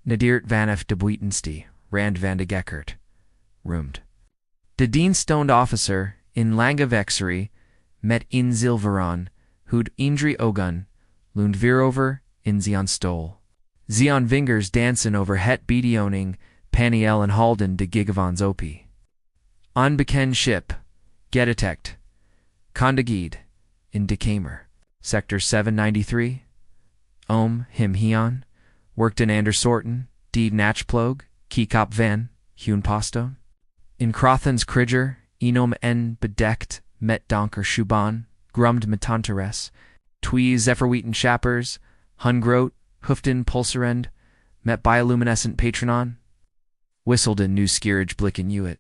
Nadiert vanaf de Buitenste, Rand van de Gekkert, roemed. De dienstdoende officer, in lange vexerie, met in zilveron, hoed indri ogun, loend verover, in zion stol. Zion vingers dansen over het bedioning, paniel en halden de gigavons opie. Onbekend schip, gedetect, kondigid, in de Kamer, Sector 793, him Heon, worked in Andersorten, die Natchplog, Kikop van, Huun Posto. In Crothens Kridger, enom en bedekt, met donker Schuban, grummed metanteres, twee Zephyrwheaten Shappers, Hungroot, Hoofden Pulserend, met bioluminescent patronon, whistled in new skierage blicken uit.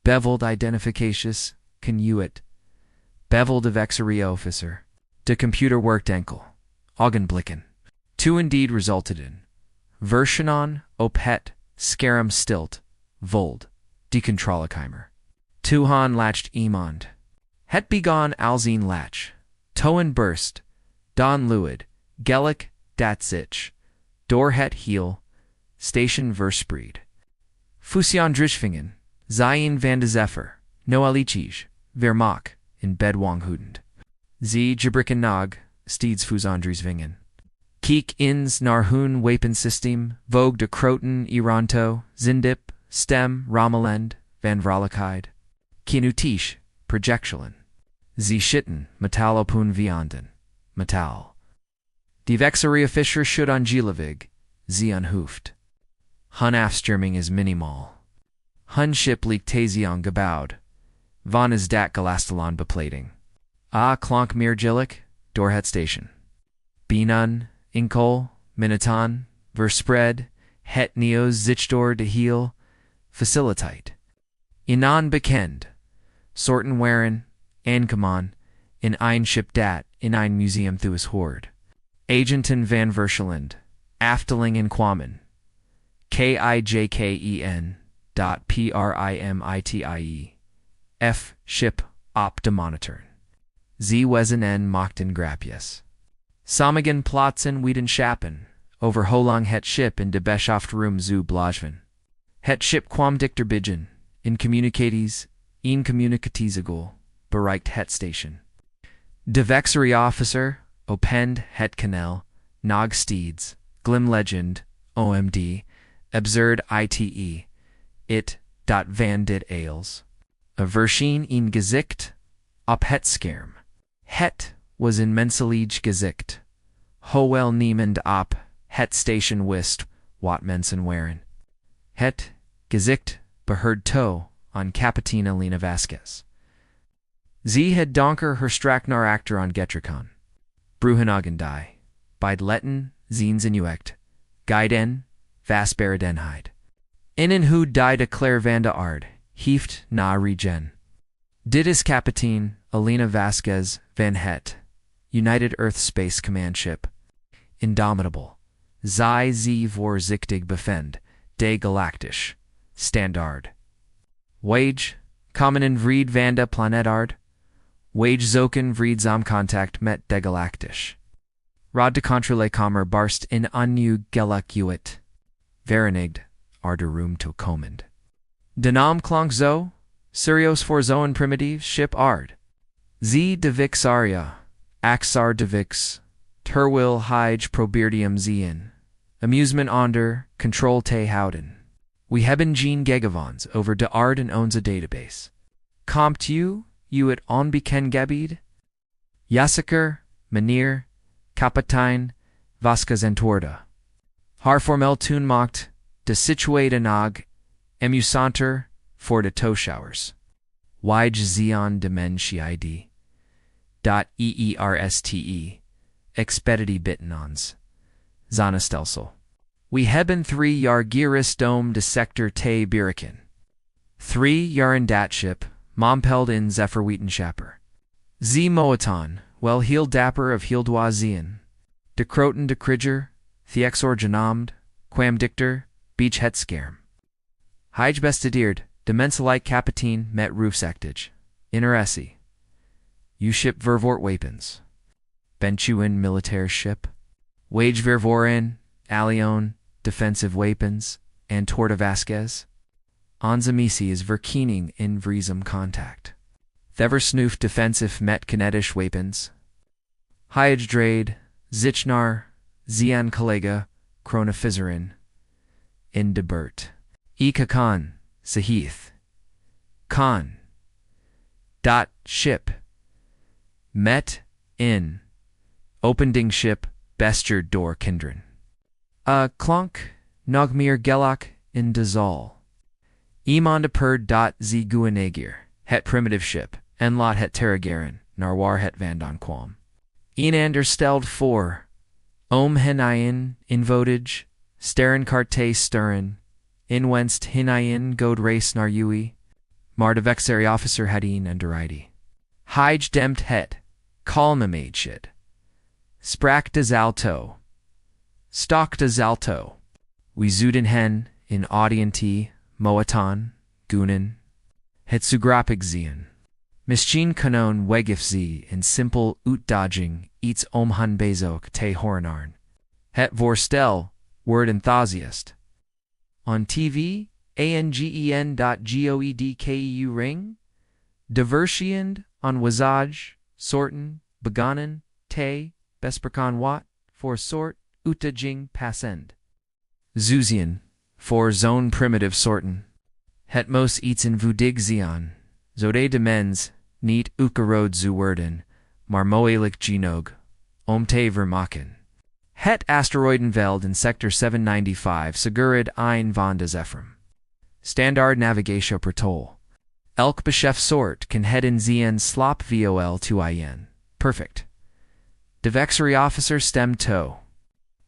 Beveled identificatious, can uit. Beveled of vexerie officer. De computer worked enkel. Augenblicken. Two indeed resulted in. Versionon, opet, scarum stilt, vold, decontrolikheimer. Tuhan latched emond. Het begone alzine latch. Toen burst. Don luid. Gellick, dat zich. Door het heel. Station verspreid. Fusion drishvingen. Zien van de Zephyr. Noalichij. Vermak. In bedwanghudend. Z gebricken nog. Steeds fusandriesvingen. Kiek ins naar hun wapensystem. Vogue de Croton Iranto. Zindip. Stem. Romelend. Van Vrolijkheid. Kinutisch. Projectilen. Z schitten. Metal op hun vianden. Metal. Die vexerie Fischer should on Gilevig. Z unhoofd. Hun afstürming is minimal. Hun ship liegt Tazion gebouwd. Von is dat Galastalon beplating. Klonk meer Gillik, Dorhet Station. Binun, Inkol, Minoton, Verspread, Het Neos Zichdor de Heel, Facilitite. Inan bekend, Sorten waren, Ankamon, in ein Ship dat, in ein Museum thuis hoord. Agenten van Verschijnt, Afteling in Kwamen. Kijken dot primitie. F. Ship op de monitern. Z wezen en mochten grapjes. Samigen plotsen wieden schappen. Over holang het ship in de beschaft room zu blajven. Het ship kwam dichter bidgen. In communicaties, in communicatiesagul, bereikt het station. De vexerie officer, opend het kanel, nog steeds, glim legend, OMD, absurd ite, it, dot van dit ales. A verschijn in gezicht, op het scherm. Het was in menselijk gezicht. Hoewel niemand op het station wist wat mensen waren. Het gezicht behoorde toe aan kapitein Elena Vasquez. Ze had donker her strak naar actor aan Getricon. Bruhenhagen die. Beid letten, ziens in uect. Geiden, vasberadenheid. Innen hu die de Claire van de Aard, hieft na regen. Dit is kapitein Elena Vasquez van het. United Earth Space Command Ship. Indomitable. Zij ze voorzichtig befend, de galactisch. Standard. Wage, kommen in vriend van de planetard. Wage zoeken vreedzam contact met de galactisch. Rod de controle kamer barst in anu gelacuit. Verenigd, arder room to komend. De naam klonk zo, Sirios voor zo'n primitief ship ard. Z de vixaria, axar de vix, terwil hij probeerdium zien. Amusement onder, control te houden. We hebben geen gegevens over de ard en onze database. Komt u het onbekend gebied? Jassiker, meneer, kapitein, Vasquez en Torda. Haar formel toen maakt, de situate nog, emusanter, voor de toeschouwers. Wige zion de menschheid. Dot EERSTE. Expedity bittenons. Zonnestelsel. We hebben 3 jaar gerust de sector te biraken. 3 jaren dat ship, mompeld in Zephyrwheaten Schapper. Z moaton, wel heel dapper of heel zien. De Croton de Kridger, Thiexor genoemd, quam dictor, beach het scherm. Hij bestedeerd, de menselijk kapitein met roofsachtig. Interessie. U ship vervoort wapens. Bent u in militair ship? Wage vervoren, allion, defensive weapons, and Torta Vasquez. Onze missie is verkening in vrizum contact. Theversnoof defensive met kinetische wapens. Hydrade, Zichnar, Zian Kollega, Chronofizerin. In de Bert. Ika Khan, Sahith. Khan. Dot ship. Met in. Opending ship, Bester door Kindren. Klonk, Nogmir Gelak in Dazal. Imondeper dot z Guanagir, het primitive ship, en lot het Terragaren, Narwar het Vandon Quam. Enander steld 4. Hinayin, invotage, Steren Karte Sturen, Inwenst Hinayin God Race Narui, Mar de Vexeri Officer Hadin and Deridi. Hij demt het, Kalmamade shit. Sprak de Zalto. Stock de Zalto. We zuden hen, in audientie, Moatan, Gunen. Het sugrapig zien. Misschien kanon wegif ze in simpel uitdaging iets omhan bezok te hornarn. Het voorstel, word enthusiast. On TV, angen.goedkeu ring? Diversiend, on wazaj, sorten, begonnen, te, besperkan wat, for sort, utdaging passend. Zuzian, for zone primitive sorten. Het mos iets in vudig zian, zode de mens, niet ukerode zuwerden, maar moeilijk genog, te vermaken. Het asteroidenveld in sector 795 Segurid ein van de Zephram. Standard navigation per tol. Elk beschef sort kan heden zien slop vol to in. Perfect. De Vexery officer stem toe.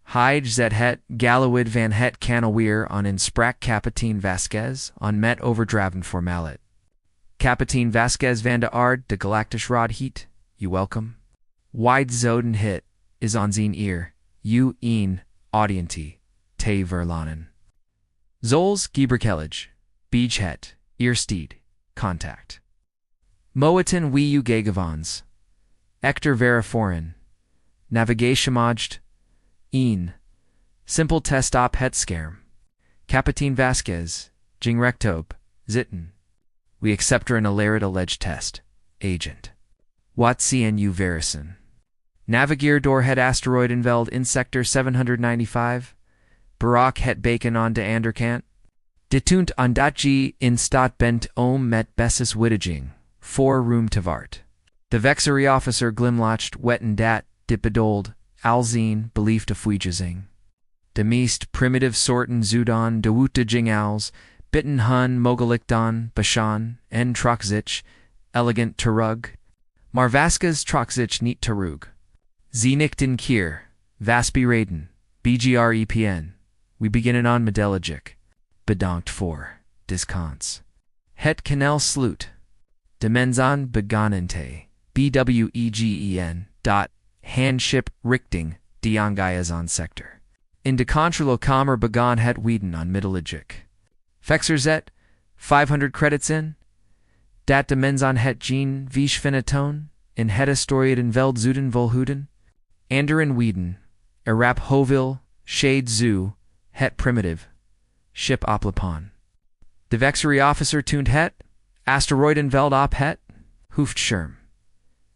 Hij zet het Galawid van het Kanalweer on in sprak Kapitein Vasquez on met overdraven formalit. Kapitein Vasquez van de Aard de Galactisch Rod heat, you welcome. Wide zoden hit is on zijn ear, you een audientie, te verlanen. Zols Gieberkellage, Beej het, eersteed, contact. Moatan wie u gegavans. Ector vera foreign. Navigationmajd. Een. Simple test op het scherm. Kapitein Vasquez, Jing rectob, zitten. We accepter an alarid alleged test. Agent. Wat cnu verison. Navigeer door het asteroidenveld in sector 795. Barak het bacon on de anderkant. Detunt on datji in stat bent met bessis wittiging. 4 room tevart. De Vexery officer glimlacht wetten dat, dippedold, alzine, belief de fuijazing. De meest primitive sorten zudan de wuttiging als, bitten hun mogalikdan, bashan, en troxich, elegant terug. Maar Vasquez troxich niet terug. Zenikten kier, Vaspi raden, BGREPN. We beginnen on medelagic. Bedankt voor, discons. Het kanel sloot. De menzan begonente, BWEGEN, dot, handship richting, diangayazon sector. In de controlo kamer begon het weden on medelagic. Fexerzet, 500 credits in. Dat de menzan het gene vish finatone, in het historieden veld zuden volhuden. Anderen weden, Arap hovil, shade zoo, het primitive. Ship oplapon. De Vexery officer tuned het, asteroidenveld op het, hoeft scherm.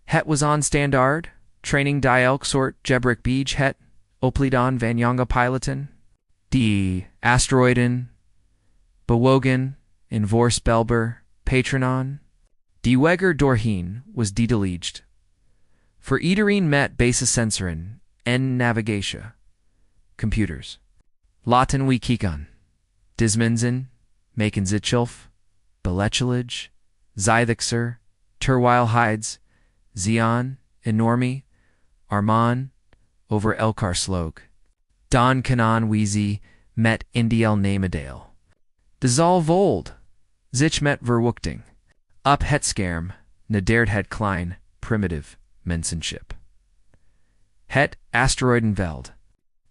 Het was on standard, training die elk sort Jebrick Beej het, oplidon van jonga piloten. Die asteroiden, bewogen, in voorspelbaar, patronon. Die weger doorheen was dedeliged. For iedereen met basissensoren, en navigatia. Computers. Laten we kieken. Dismensen, maken zitschulf, beletchelige, zythixer, terwijl hides, Zion, enormi, Arman, over Elkar slog. Don kanon weezy, met indiel namedale. De zal vold, zich met verwoekting. Up het scherm, naderd het klein, primitive, mensenship. Het asteroidenveld.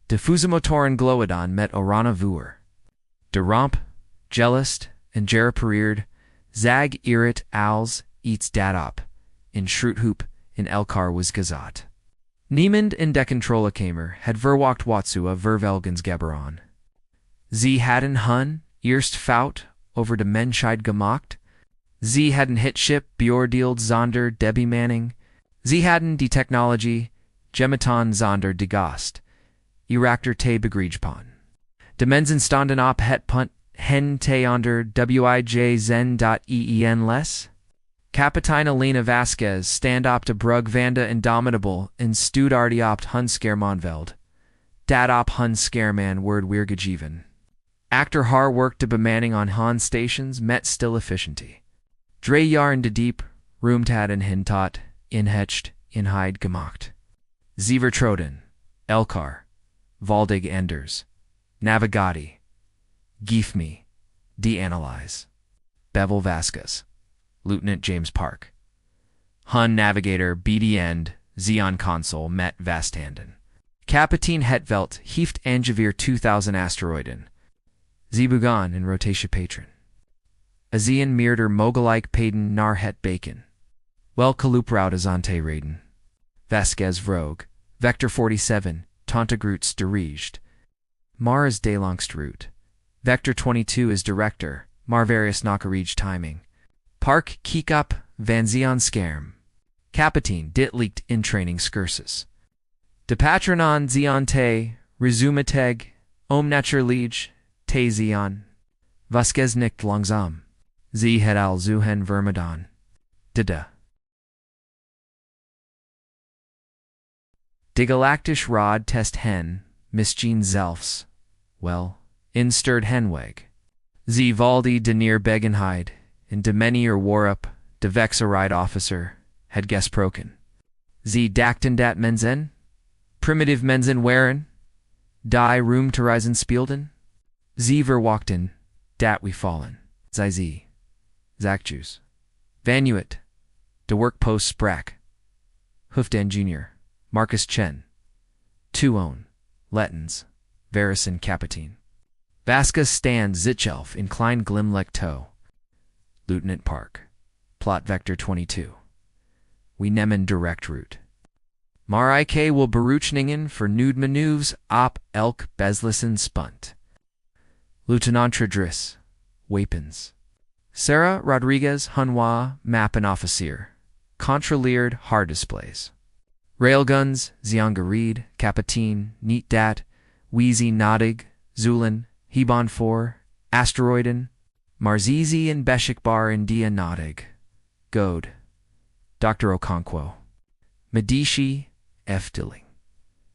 De fusemotoren gloedon met orana vuur. De ramp, gelust, en gerapereerd, zag irit als iets dat op, in schroothoop, in Elkar was gazat. Niemand in de controlekamer had verwacht Watsua vervelgens gaberon. Sie hadden hun, eerst fout, over de mensheid gemaakt. Sie hadden het schip beoordeeld zonder debimanning. Sie hadden die technologie gemeten zonder de gast. Erachter te begrijpen. De mensen stonden op het punt hen te onder wij.zen.een les. Kapitein Elena Vasquez stand op de brug vanda indomitable en studardi op hun schermanveld. Dat op hun scherman word weergegeven. Actor haar work de bemanning on hun stations met still efficiency. 3 jaar in de diep, roomt hadden hen tot, inhecht, inheid gemaakt. Ze vertroden, elkaar, valdig anders, navigati, geef me, de-analyze. Bevel Vasquez, Lieutenant James Park. Hun navigator BD-end, Zeon console met Vastanden. Kapitein Hetvelt hieft Angevir 2000 asteroiden. Zebugan in rotation patron. Azean meerder mogelijk paden naar het bacon. Wel kaluprout azante raden. Vasquez vroeg, Vector 47, Tontagroots diriged. Mar is delongst route. Vector 22 is director, Mar various nakarij timing. Park kiek up van Zeon scherm. Kapitein dit liegt in training scursus. De patronon Zeon te, resumeteg, naturlige, te Zeon. Vasquez nicht langsam. Ze het al zuhen vermidon. De galactisch rod test hen, misgeen zelfs, wel, instured henweg. Ze valdi de neer begenheid, in de menier warup, de vexeride officer, had gesproken. Ze dachten dat mensen? Primitive mensen waren? Die room te reisen spielden? Ze verwachten, dat we fallen. Zij ze. Zactus. Vanuit. De workpost sprak. Hoofden Jr. Marcus Chen. Tuon. Lettens. Varison Kapitein. Vasquez stands Zichelf in klein glimlek toe. Lieutenant Park. Plot Vector 22. We nemen direct route. Maar ik will beruchningen for nude manoeuvres op elk beslissen spunt. Lieutenant Tredris. Wapens. Sarah Rodriguez Hunwa Mappenofficier. Controlleerd hard displays. Railguns, Ziongareed, Kapitein, Neat Dat, Wheezy Nodig, Zulin, Hebon 4, Asteroiden, Marzizi and Beshikbar India Nodig. Goad. Dr. Okonkwo. Medici, F. Dilling.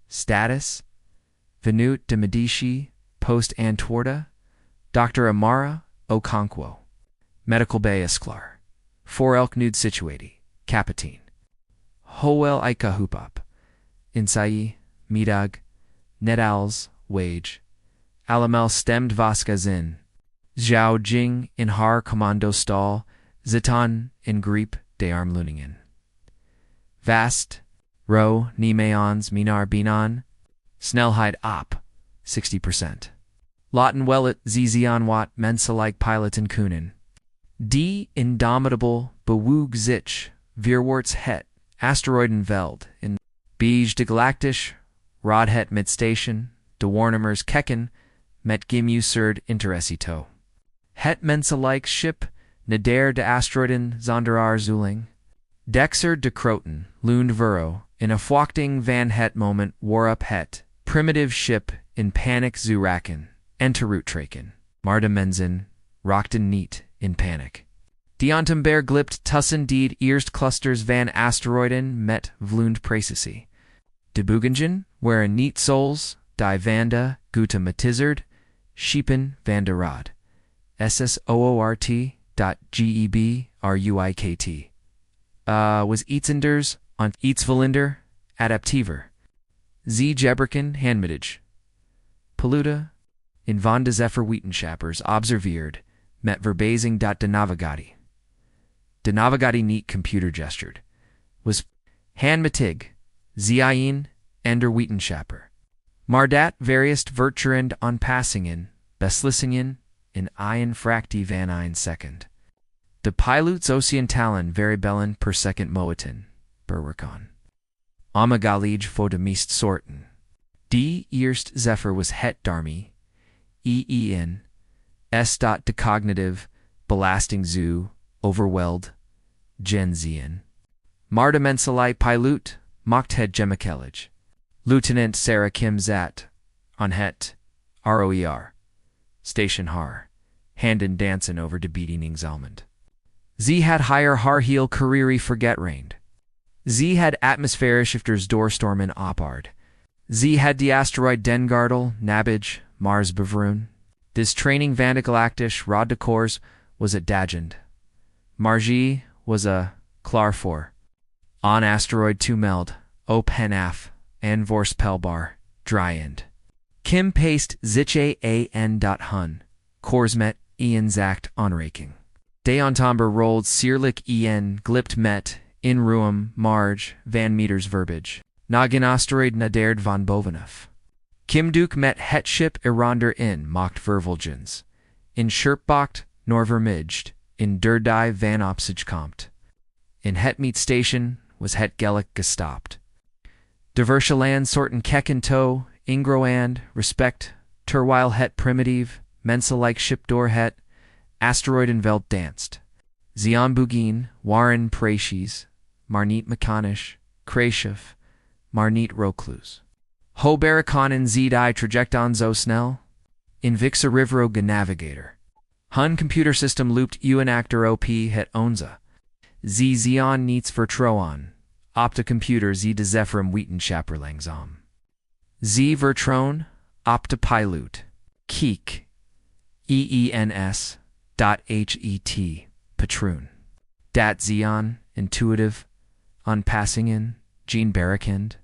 Status. Venut de Medici, Post Antwerda, Dr. Amara, Okonkwo. Medical Bay Esclar. For Elk Nude Situati, Kapitein. Hoel Ika Hoopop. Insai, Midag, Nedals, Wage. Alamel stemmed Vasquezin. Zhao Jing in Har Commando Stall, Zitan in Griep de Armluningen. Vast, Ro, Nimeons, Minar Binan, Snellheit Op, 60%. Lotten Wellet, Zizian Watt, menselijk Pilot in Kunin. Die Indomitable, Bewoog Zich, Vierwarts Het, Asteroidenveld, in Beige de Galactisch, Rodhet Midstation, de Warnemers Kekken, met Gimuserd Interesito. Het menselijk schip, Nader de Asteroiden Zonderar Zuling. Dexer de Croton, Lund Vero, in a fwachting van het moment warup het, primitive ship in panic zuraken, enterroot traken, Marda Mensen, rockten niet, in panic. Diontember glipt tussen deed eerst clusters van asteroiden met vlund praesisi. De Bugengen, where neat souls, die vanda, guta matizard, schiepen van de rod. SSOORT.GEB was Eatsenders on Eatsvelinder, Adaptiver. Z. Jeberken Handmiddage. Paluda, in van de Zephyr Wetenschappers observeerd, met verbazing de navigati. De navigati neat computer gestured. Was Handmatig, Zien, ender Wetenschapper. Mardat various verturend on passingen, beslissingen, in ein fracti van ein second. De pilots Oceantalen very bellen per second moetin, Berwerkon. Amagalij for de meest sorten. Die eerst Zephyr was het darmy, EEN, S. Decognitive, belasting zoo, overwhelmed, Genzian. Marta Mensalai Pilot, Mockthead Gemikellage. Lieutenant Sarah Kim Zat, Onhet, ROER. Station Har, hand in dancin' over de beating almond. Z had higher har heel kariri forget reigned. Z had atmosphere shifters doorstormin opard. Z had the asteroid Dengardel, Nabbage, Mars Bevroon. This training Vandigalactish Rod de Cours was at Dagend. Margie was a Clarfor. On asteroid 2 meld, O Penaf, and Vorspelbar, dry end. Kim paste Ziche an. Hun, Korsmet Ian Zacht onraking. Deontomber rolled Sierlik en glipt met, in ruum, Marge, Van Meters verbage. Nagin asteroid Naderd von Bovenef. Kim Duke met het ship Ironder in mocht vervolgens. In Scherpbocht, Norvermidged, in Derdai van Opsige Compt. In het meet station was het Gellick gestopt. Diverschaland sorten Kecken toe, Ingroand, respect, terwijl het primitive, menselijk ship door het, asteroidenveld danced. Zion Bugin, Warren Precies, Marniet Mechanisch, Krashev, Marniet Roclus. Ho Barakanen Zdi Trajecton zo snel? Invixa Rivero Navigator. Hun computer system looped UN actor OP het Onza. Z Zion Niets Vertroon. Opta computer Z de Zephyrum Wheaton Langzam. Z Vertron, Opta Pilot. Keek. EENS. .het. Patroon. Dat Zion, Intuitive. Unpassingen, Jean Barakind.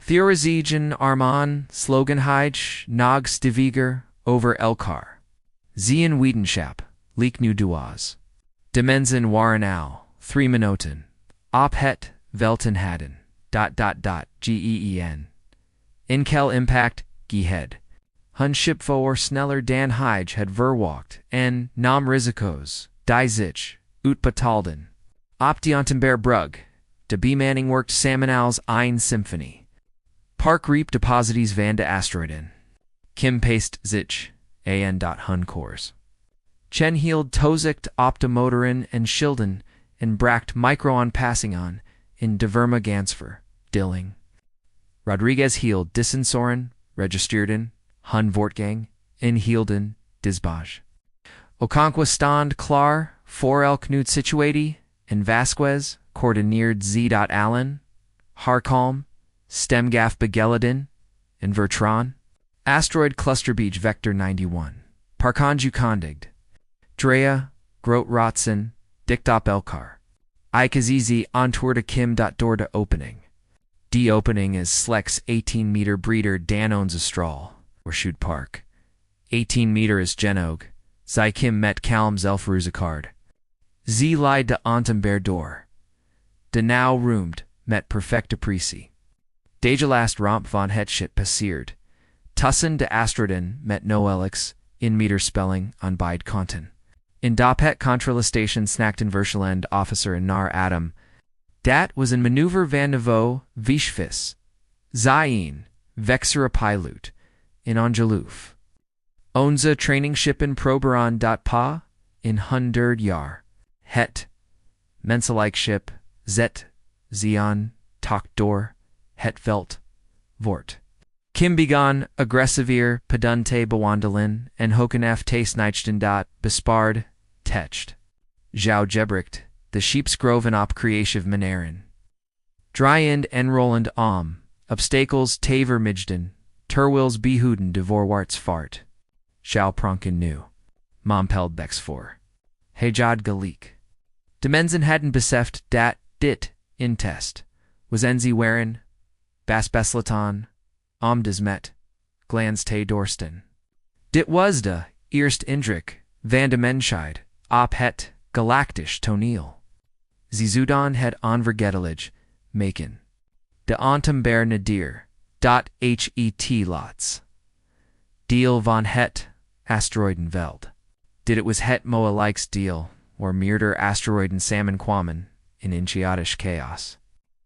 Theorizegen Arman, Sloganheij, Nog Stiviger, over Elkar. Zien Wiedenschap, Leek Nu Duaz. Demenzen waren al, 3 Minuten. Op het, Velten hadden. Gen. Inkel Impact, Gehed. Hun ship voor sneller dan Heij had verwacht, en, nam risicos, die zich, uitbetalden. Op Diontenberg Brug, de bemanning worked Salmonals ein Symphony. Park Reap deposities van de asteroiden. Kim paste zich, an. Hun cores. Chen hield tozicht optomotoren en schilden, en bracht microon passing on, in de verma gansfer, dilling. Rodriguez hield dissensoren, registeerden, Hun Vortgang, in hielden, disbaj. Okonkwa stand klar, voor el Knut situati, en Vasquez, coordineerd Z. Allen, Harkalm, Stemgaf Begeladin, and Vertron. Asteroid Cluster Beach Vector 91. Parkanju Kondigd. Drea, Groot Rotsen, Diktop Elkar. Ikazizi Ontourda Kim. Dorda Opening. D opening is Slex 18-meter breeder Dan owns a straw, or shoot park. 18-meter is Genog. Zy Kim met Calm Zelfruzicard. Z lied de Ontembear door. De now roomed, met perfecta preci. Degelast romp von het shit passiert. Tussen de Astroden met Noelix, in meter spelling, on beide konten. In Dopet Contrala Station snackten Verschelend officer in Nar Adam. Dat was in maneuver van niveau, Vishvis. Zayin, Vexera Pilot, in Angeloof. Onza training ship in Proberon. Pa, in 100 jaar. Het. Menselijk ship, Zet, Zion, Tokdor, Hetvelt, Vort. Kim begon, aggressivier, pedunte bewandelen, en hokenef tasneichten. Bespard, techt. Zhao Jebricht, the Sheepsgroven op creative meneren. Dryend en Roland obstacles taver mijden, terwils behuden de voorwaarts fart. Zhao pronken nu. Mompeld bex voor. Hejad galik. De mensen hadden beseft dat dit, in test, was enzi waren, Basbeslaton, Omdesmet, Glans te Dorsten. Dit was de, eerst Indrik, van de Menscheid, op het, galactisch toneel. Zizudan het onvergetelig, maken. De Ontembear nadir, het lots. Deel van het, asteroidenveld. Dit it was het moelijks deel, or meerder asteroiden samen kwamen, in inchiatisch chaos.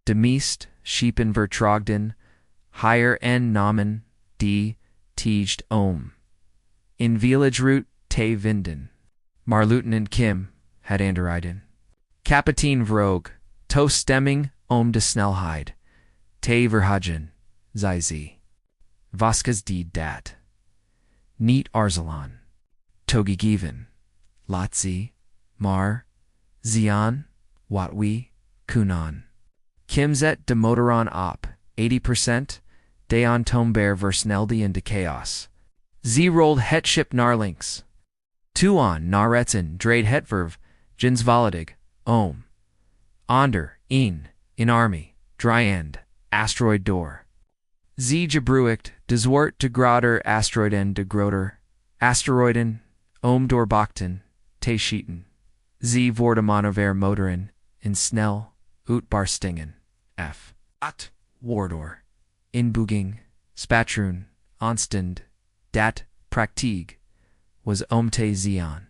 De meest, schepen vertrogden, higher en namen, die, tieged In village route, te vinden. Maar Lieutenant Kim had anderiden. Kapitein vroeg, to stemming de snelheid. Te verhagen, zei ze. Vasquez deed dat. Niet arzelan. Toegegeven. Laat ze, maar, zian, wat we, kunan. Kim zet de motoron op, 80%, de ontomber versnelde in de chaos. Ze rolled het schip naar links. Tuon naar rechten draait het verv, jens volledig, onder, in army, dryend, asteroid door. Ze gebruikt, de zwart de groter asteroiden de groter, asteroiden, doorbachten, te schieten. Ze worden manover motoren, in snel, uitbarstingen, f. At, waardoor. Inboeging, spatroen, aanstund, dat, praktiek, was te zian.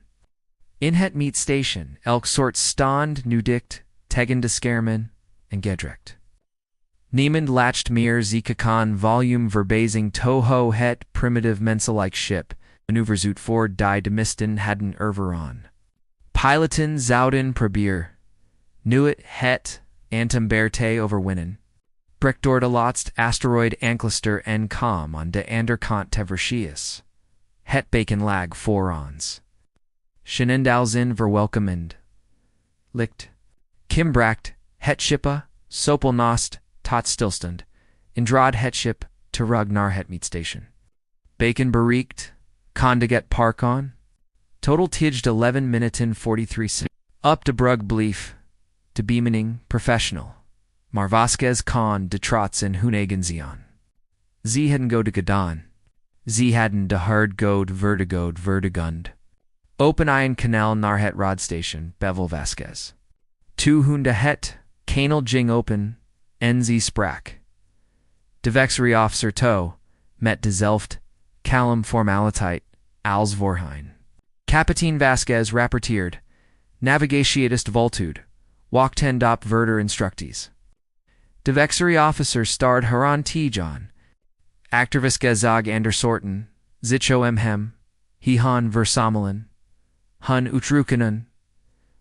In het meetstation, elk soort stand nu dicht, tegen schermen, en gedrecht. Niemand lacht meer kan volume verbazing toho het primitive menselijk schip, maneuvers uit voor die de misten hadden erveron. Piloten zouden probeer. Nu het antemberte overwinnen. Brecht door de laatst asteroid anklister en kom aan de anderkant te verschies. Het bacon lag voor ons. Schenendalzin verwelkomend. Licht. Kim bracht, het schippa, sopel nost, tot stilstand. Indraad het schip, terug naar het meetstation. Bacon bereikt, kondiget park on. Total tijged 11 minuten 43 seconds. Up de brug blief. De beamening, professional. Maar Vasquez kon de trots in hun zion. Ze hadden go de gedaan. Ze hadden de hard go de vertigund. Open iron canal naar het rodstation, Bevel Vasquez. Tu hun de het, kanal jing open, en ze sprak. De vexery officer to, met de zelft, kalm formaliteit, als voorheen. Kapitein Vasquez rapporteerd, navigatieist voltude, wachten op verder instructies. De vexery officer starred heran tijan, activist gezag andersorten, zicho hem, han versamelen, hun utrukkenen,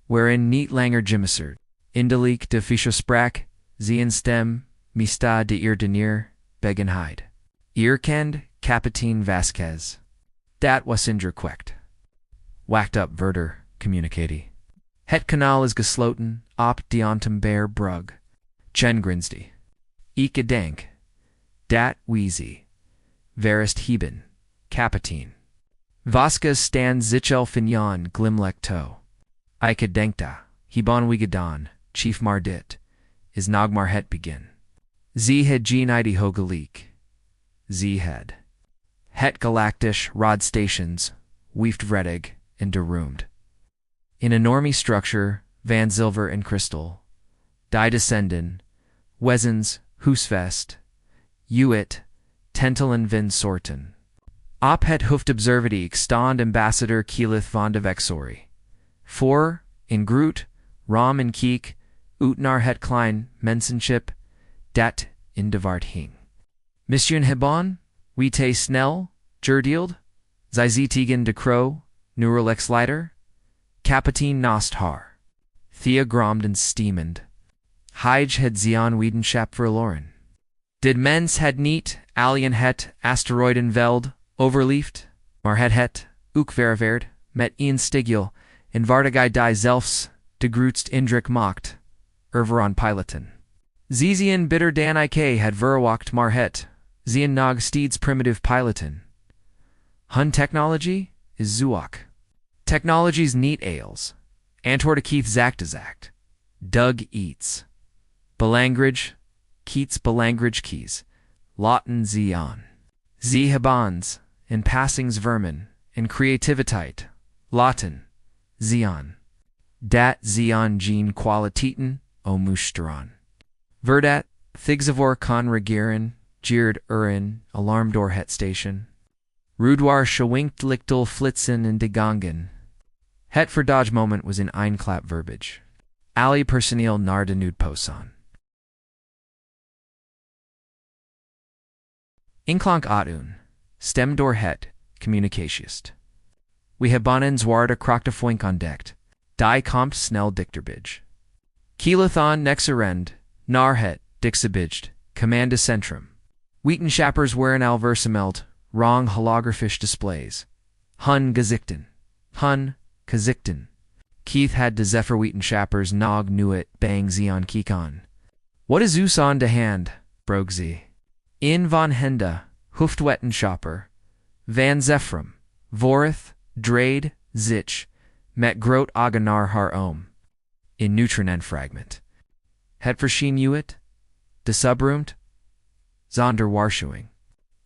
wherein niet langer gemisserd, indelijk de fische sprak, zien stem, mista de eer denier, begenheid. Eerkend, Kapitein Vasquez. Dat was indrukwekkend. Whacked up verder, communicati. Het kanaal is gesloten, op diontember brug. Chen grinsdy. Ike denk. Dat weezy. Verist heben. Kapitein. Vasquez stand zichel finjan glimlek to. Ike denkta. Hibon wigadon, chief mardit. Is nagmar het begin. Ze had genidi hogalik. Ze had. Het galactisch rod stations, weeft vredig, and deroomed. In enorme structure, van zilver and crystal, die descenden, wezens, husvest, uit, tentelen vin sorten. Op het hoofdobservatie stand ambassador Kielith van de Vexori. For, in groot, ram en kiek, naar het klein mensenschip, dat in de vaart hing. Mission hebben, wie te snel, gerdeeld, zij ze tegen de crow, neurolex leider, kapitein nost haar. Thea gromden steamend. Hij het zion wetenschap verloren. Did mens het niet, alien het, asteroidenveld, overleefd, maar het, ook verveerd, met een stigel, in vaardigheid die zelfs, de grootst indruk maakt, erveron piloten. Zizien bitter dan ik had verwacht maar het, zien nog steeds primitive piloten. Hun technology is zuak. Technologies niet ails. Antwoord Keith zacht. Doug eats. Belangrage, Keats belangrage keys. Laten zion. Ze habans, in passings vermin, in creativiteit. Laten, zion. Dat zion gene qualiteiten, o musteron. Verdat, thigzavor con regieren, jeerd urin, alarm door het station. Rudoir schwinkt lichtel flitzen in de gangen. Het verdage moment was in einklap verbiage. Ali personeel naar de nude Inklank atun, stem door het, communicatiest. We hebben zwaarde krachtig ontdekt. Die komt snel dichterbij. Kielathon nexerend, naar het dixabijt, commande centrum. Wetenschappers waren al versameld, wrong holographisch displays. Hun gezichten. Hun gezichten. Keith had de Zephyr Wetenschappers nog nuet bang zion kikon. What is us on de hand, brogue ze? In von Hende, Hoofdwetenschapper, van Zephram, Vorith, Drade, Zich, met groot Aganar haar oom. In Neutronenfragment. Het verschijnt uit, de subruimt, zonder waarschuwing.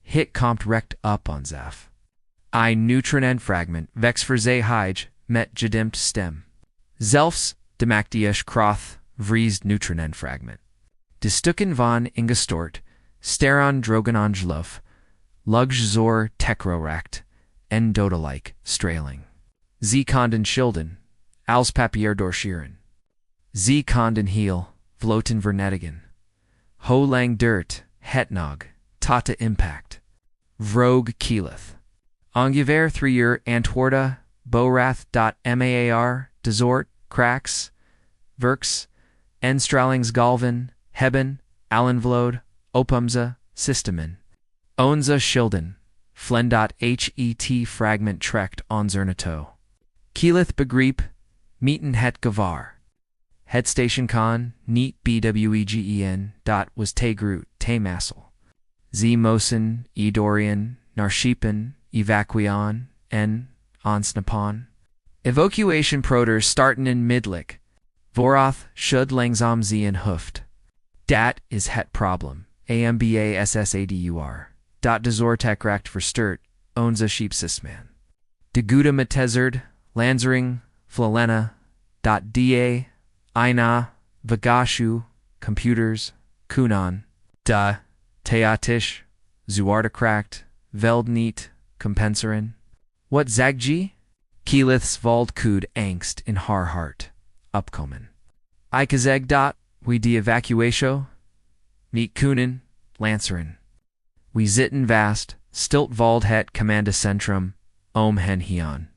Hit komt recht up on Zef. I Neutronenfragment vex voor ze hij met gedimpt stem. Zelfs de Mactius Kroth vriesd Neutronenfragment. De stukken van ingestort, steron drogenangeluf, lugzor techroract, en dodelijk, straling. Ze konden schilden, als papier doorscheren. Ze konden heel, vloten vernedigen. Ho lang dirt, hetnog, tata impact. Vroeg kieleth. Ongeveer 3 uur antwoorden, borath.maar, dezort, cracks, verks, en stralingsgalven, hebben, allenvloed, opumza, systemen. Onze schilden, flen.het fragment trekt onzernato. Kieleth begreep, meeten het gevaar. Het station kan, niet bwegen, was te groot, te massel. Ze mosen, dorian, naar schepen, evacuation, en, onsnapan. Evacuation proters starten in midlik. Vorath should langzaam zien hoofd. Dat is het problem. AMBASSADUR. De zorgtekracht versturt, onze scheepsisman. De goede metezerd, Lanzering, Flalena, .da, Ina, Vagashu, Computers, Kunan, Da, Teatisch, Zuartekracht, Veldniet, Compenseren. What zagji? Kieliths Valdkud angst in haar hart, upkomen. Ikazeg dot, we de evacuatio, niet kunen, lanceren. We zitten vast, stilt vald het commanda centrum, hen hian.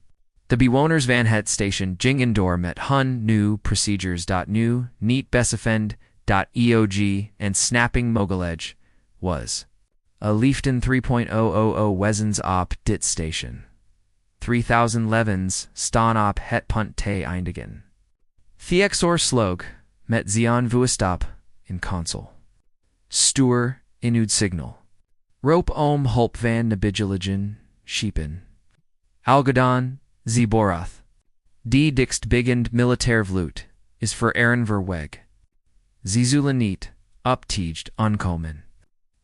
The bewoners van het station jingendor met hun new procedures.nu, niet besefend.eog, and snapping mogeledge, was. A liefden 3.000 wezens op dit station. 3000 levens staan op het punt te eindigen. Theexor slog, met zion vuestop, in console. Stuur, inud signal. Rope hulp van nabijeligen, schepen. Algodon, Zeborath. Die dikst bigend militair vloot, is voor Aaron verweg. Zizula niet, uptiged onkomen.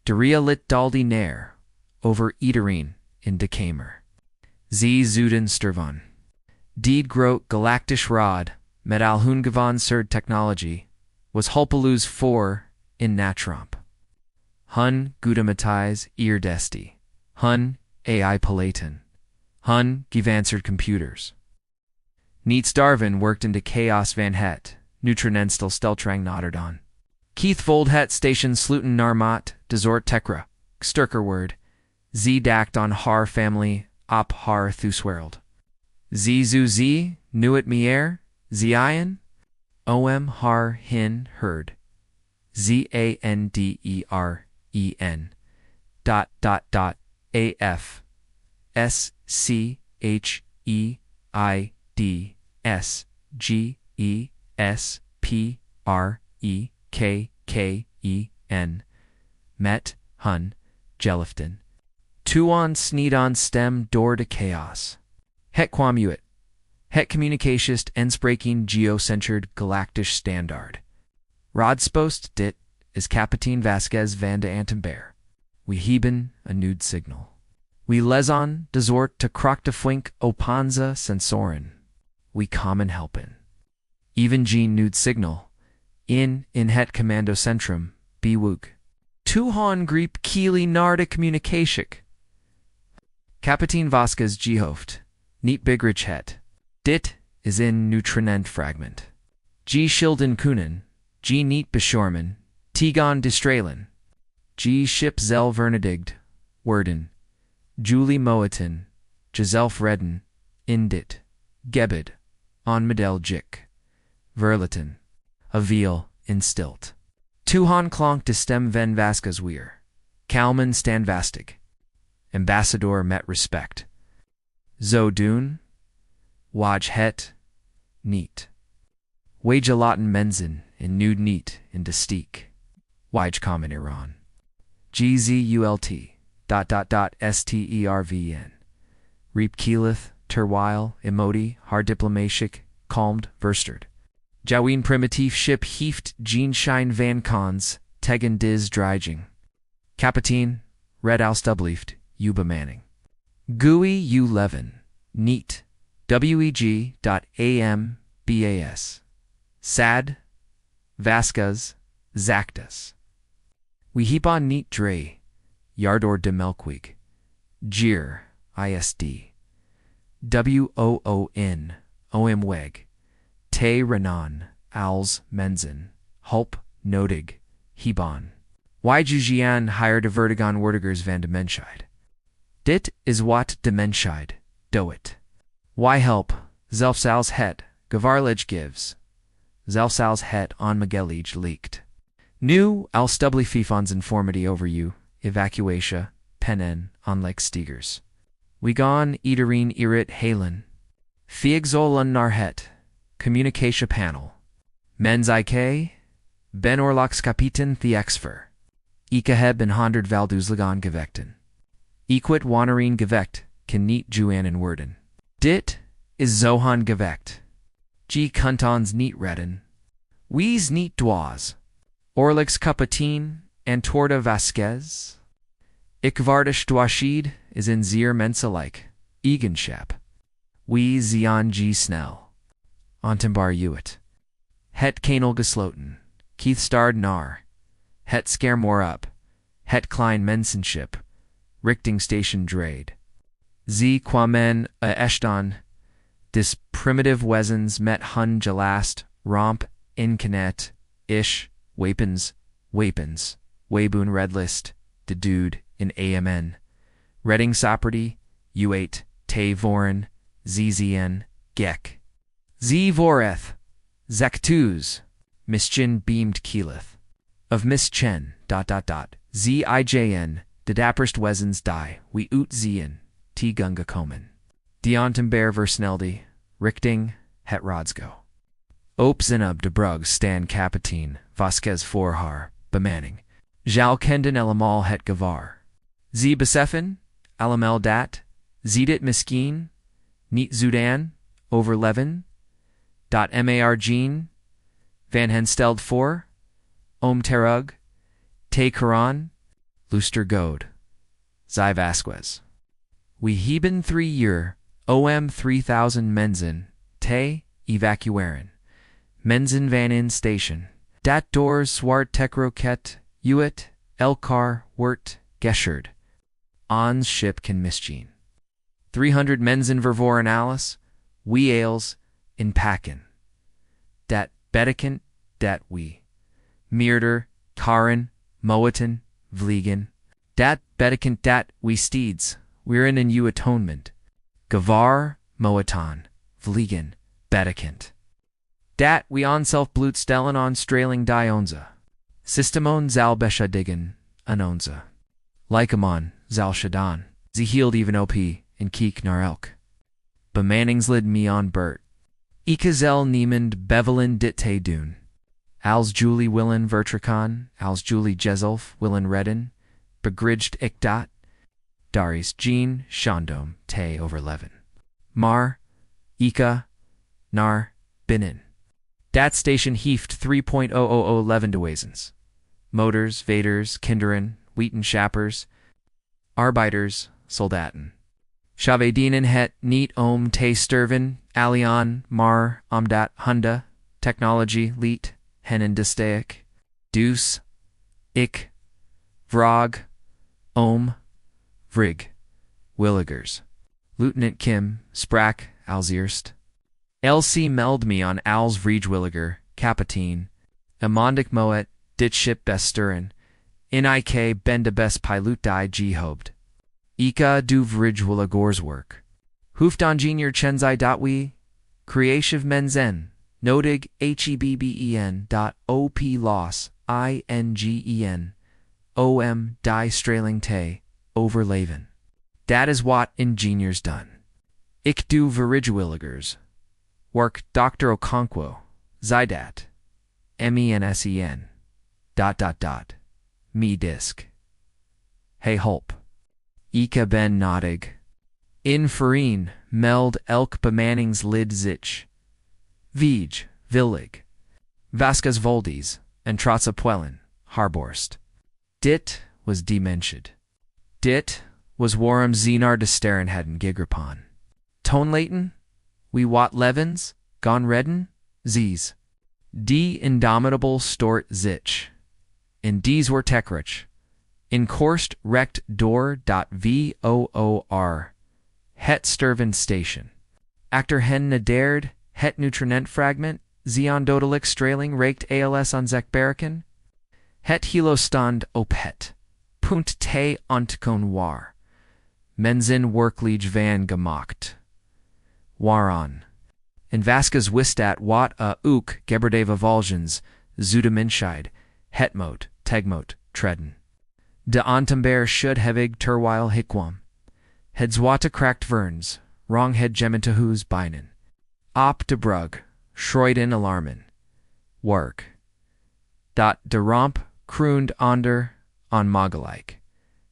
Daria lit daldi nair, over iedereen, in de kamer. Zuden stervan. Deed groot galactisch rod, met alhungevan surd technology, was hulpeloos voor, in natromp. Hun gudamatize eerdesti. Hun AI palatin. Hun gevanswered computers. Niets Darwin worked into chaos van het, neutronenstel steltrang notterdon. Keith vold het station sluten narmat, dezort tekra, sturkerword, z dact on har family, op har thuswereld. Z zu z, nuet mier, zion, om har hin herd. ZANDEREN. AF. SCHEIDSGESPREKKEN. Met, hun, Jelifton. Tuon sneedon stem door de chaos. Het kwamuit. Het communicatiest enspraking geocentered galactisch standaard. Rodspost dit is Kapitein Vasquez van de Antenbeer. We hebben a nude signal. We leson dezort te krachtig opanza sensoren. We common helpen. Even gene nude signal. In het commando centrum, bewug. Tuhan griep kieli naar de communicatiek. Kapitein Vasquez gehoofd. Niet bigrich het. Dit is in Neutronent fragment. G schilden kunen. G niet beschormen. Tegon distralen. G ship zel vernedigd. Worden. Julie Moetin, jezelf redden, indit, gebed, on medel jik, verlaten, aveel, instilt. Tuhan klonk de stem ven Vasquez weer, Kalman stand vastig, ambassador met respect. Zo doen, waj het, niet. Wajalaten mensen in nude niet in de steek, waj common Iran. GZULT, STERVN. Reep Keelith, terwijl, emoti, haar diplomatiek, kalmd, versterd. Jawien primitief schip hieft Jeanschein van Kans, tegendeel dreiging. Kapitein, red alstublieft, u bemanning. GUI U11, neat, WEG.AM.BAS. Sad, Vasquez, Zactus. We heap on neat dre, Yardor de Melkweg, Gier, ISD, WOON, OMWEG, Te Renan, Als Mensen, Hulp, Nodig, Hebon. Wijjujian hired de Vertigon Wertigers van de Menschheid. Dit is wat de Menschheid doet. Why help, zelfs het, gevaarlijk gives, zelfs het onmogelijk leakt. Nu alstublieft ons informity over you, evacuatia, pennen, onlijk stigers. We gaan iedereen irit halen. Fiegzolen naar het, communication panel. Menselijk, ben oorlogskapitein Theexfer. Ik heb in 100 Valduzlagan gevechten. Equit wannerin gewekt, kan niet juanen worden. Dit is Zohan gewekt. G kuntons niet redden. Wees niet dwaas. Oorlogskapitein Antorda Vasquez. Ik waardig dwashid is in zeer menselijk, eigenschap. We zian G snel. Ontembar uit. Het kanel gesloten. Keith starred nar. Het scaremore up. Het klein mensenschip. Richting station draid. Z kwamen a eshton. Dis primitive wezens met hun gelast. Romp, incanet, ish, wapens, wayboon redlist, de dude, in AMN. Redding Soperty, U8, Te Voren, ZZN, Gek. Z Voreth, Zaktuz, Mischin beamed Keelith. Of Mischen, ZIJN, de dapperst wezens die, we oot zien, T gunga komen. Diontember versneldi, Richting, het Rodsgo. Opzinub de Bruggs stand kapitein, Vasquez voorhaar, bemanning. Zal kenden elamal het gevaar. Z beseffen, alamel dat, zedit miskeen, niet zudan, overleven, mar Jean, van hen steld voor, terug, te Quran, luster god, Zy Vasquez. We hebben 3 year, 3000 mensen, te evacueren. Mensen van in station. Dat doors zwart tekroket, uit, elkar, wort, gescherd. Ons schip kan misgeen. 300 mensen vervoeren alles, we ales, in pakken. Dat betekent dat we. Meerder, karen, moeten, vliegen. Dat betekent dat we steeds, weeren in u atonement. Gevaar, moetan, vliegen, betekent. Dat we onself blut stellen on straling die onza. Systemon zal beschadigen, anonza. Lycamon, zal shadan. Ze hield even op in kiek naar elk. Bemanningslid me on bert. Ikazel niemand bevelen dit te doen. Als Julie willen vertricon, als Julie jezelf willen redden. Begridged ik dat. Daris Jean, Shondom, te overleven. Mar, Ika, nar, binnen. Dat station hieft 3.00011 de wezens. Motors, vaders, kinderen, wheaten shappers, arbeiters, soldaten. Shavedienen het niet te sterven, alian, mar, dat hunda, technology, liet, hennen desteik, dus, ik, vrog, vrig, willigers. Lieutenant Kim, sprak, als eerst. LC meld me on als vrijwilliger, kapitein. Amondik moet, dit schip best sturen. Ik ben de best pilot die gehoopt. Ika du vrijwilligerswerk. Hoofdongenieur Chenzai.we, Creative Mensen, Nodig hebben. Op loss, ingen, die Straling te, overleven. Dat is wat ingenieurs done. Ik doe verigueligers. Work Dr. Okonkwo, Zydat, mensen. Me disk. Hey hulp. Ika ben nodig. In vereen, meld elk bemanningslid zich. Viej, villig. Vasquez Voldes, en trotsa puelen, Harborst. Dit was dimensied. Dit was waarom Zenar de Sterren hadden gigrapon. Toonlaten, wie wat levens, gon redden, zies. Die indomitable stort zich. In dies were tekrich. In korst recht door.voor. Het sterven station. Actor hen nadeerd, het nutrient fragment, Zion dodelijk straling reikt als on zekberken. Het hilo stand op het. Punt te ontkon war. Mensen werkelijk van gemaakt. Waron. In Vasquez wistat wat ook geberdeva volgens, zudemenscheid, hetmoot, tegmoot, treden. De ontember should hevig terwijl hikwam. Het zwarte kracht verns, wrong het gementahus beinen. Op de brug, schreuden alarmen. Work. Dat de romp, kroond onder, onmogelijk.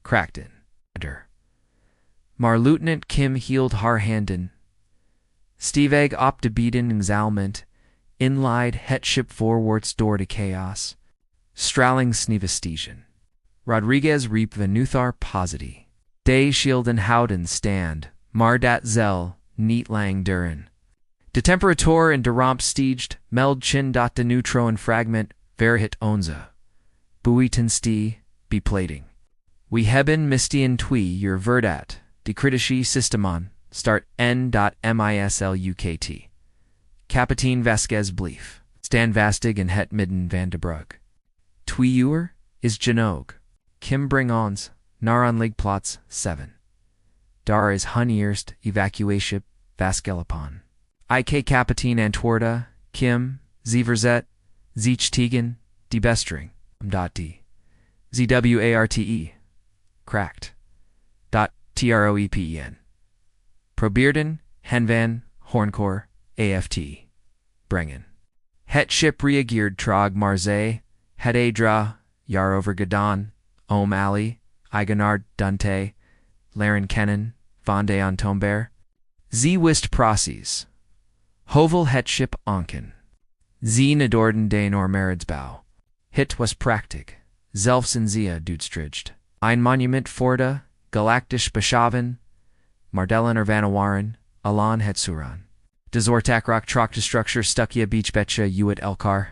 Krachten. Maar Lieutenant Kim hield haar handen. Stevig op de bieden in zalment, inleid het schip voorwaarts door de chaos. Straling snevestigen. Rodriguez riep venuthar positi. De shielden houden stand, maar dat zel, niet lang duren. De temperatur in de romp stijgt, meld chin dat de neutron fragment, verhit onze. Bewi ten sti, beplating. We hebben mistien twee your verdat, de critici systemon, start n.mislukt. Kapitein Vasquez blief, stand vastig en het midden van de brug. Twee uur, is genoeg. Kim bring ons, naar onlig plots 7. Daar is hun eerst evacuation Vaskelapon. Ik kapitein antwoorda, Kim, verzet, zich tegen, die bestring, d. zwarte, cracked. Troepen. Probeerden, henvan, hornkor, aft. Brengen. Het schip reageerd trog Marseille, het adra, jaar over Gadon, Oom Ali, Eigenard Dante, Laren Kennen, Vonde on Tomber. Ze wist proces. Hovel het schip onken. Ze nadorden de Normeridsbouw. Hit was praktik. Zelfs in Zia doodstrigd. Ein monument forda, galactisch beschaven, Mardellen Vanawaren, Alan het Suran. De Zortakrock Trokta structure Stukia Beach Betcha Uit Elkar.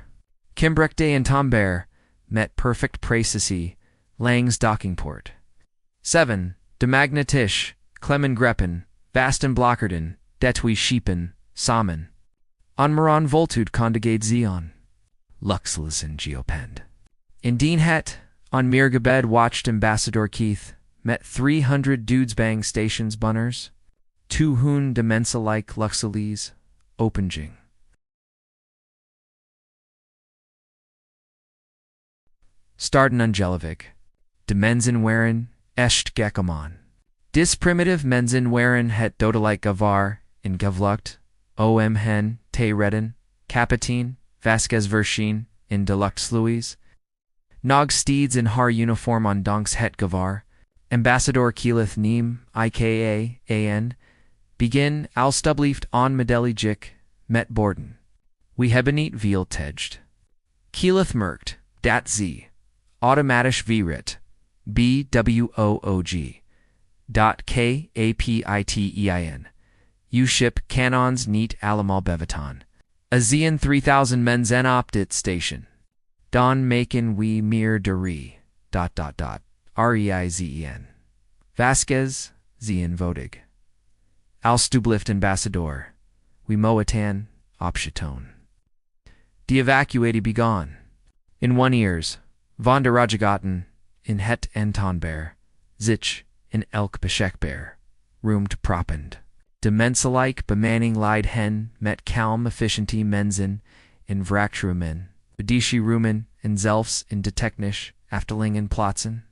Kimbrek de en Tomber, met perfect praesisi, Langs Dockingport. 7. De Magnetisch, Clemen Greppen, Vasten Blockerden, Detwi Schiepen, Samen. Onmaran Voltud Condigade Zion. Luxlisen Geopend. Indien het, on Mirgabed watched Ambassador Keith, met 300 dudes bang stations bunners. To hun de menselijk luxelies, openging. Starden Angelivic. De mensen waren, echt gekomen. Dis primitive mensen waren het dodelijk gevaar, in gevlucht, om hen, te redden, kapitein, Vasquez verschijnt, in de luxluis. Nog steeds in haar uniform on donks het gevaar, Ambassador Keelith neem, ika, begin alstublieft on medelijik, met borden. We hebben niet veel tejd. Keelith merkt, dat ze, automatisch virit, bwoog, kapitein, u ship canons niet allemaal bevaton. Azian 3000 mensen op dit station. Don maken we meer de reizen. Vasquez, zien vodig. Alstublift ambassador, we moatan, opschaton. Die evacuatie begon. In 1 ears, von der Rajagotten, in het en Tonber, zich, in elk beschekber, roomed propend. De menselijk bemanning leid hen met kalm efficiëntie mensen in wraakrumen, bedische rumen en zelfs in de technisch afdelingen plaatsen.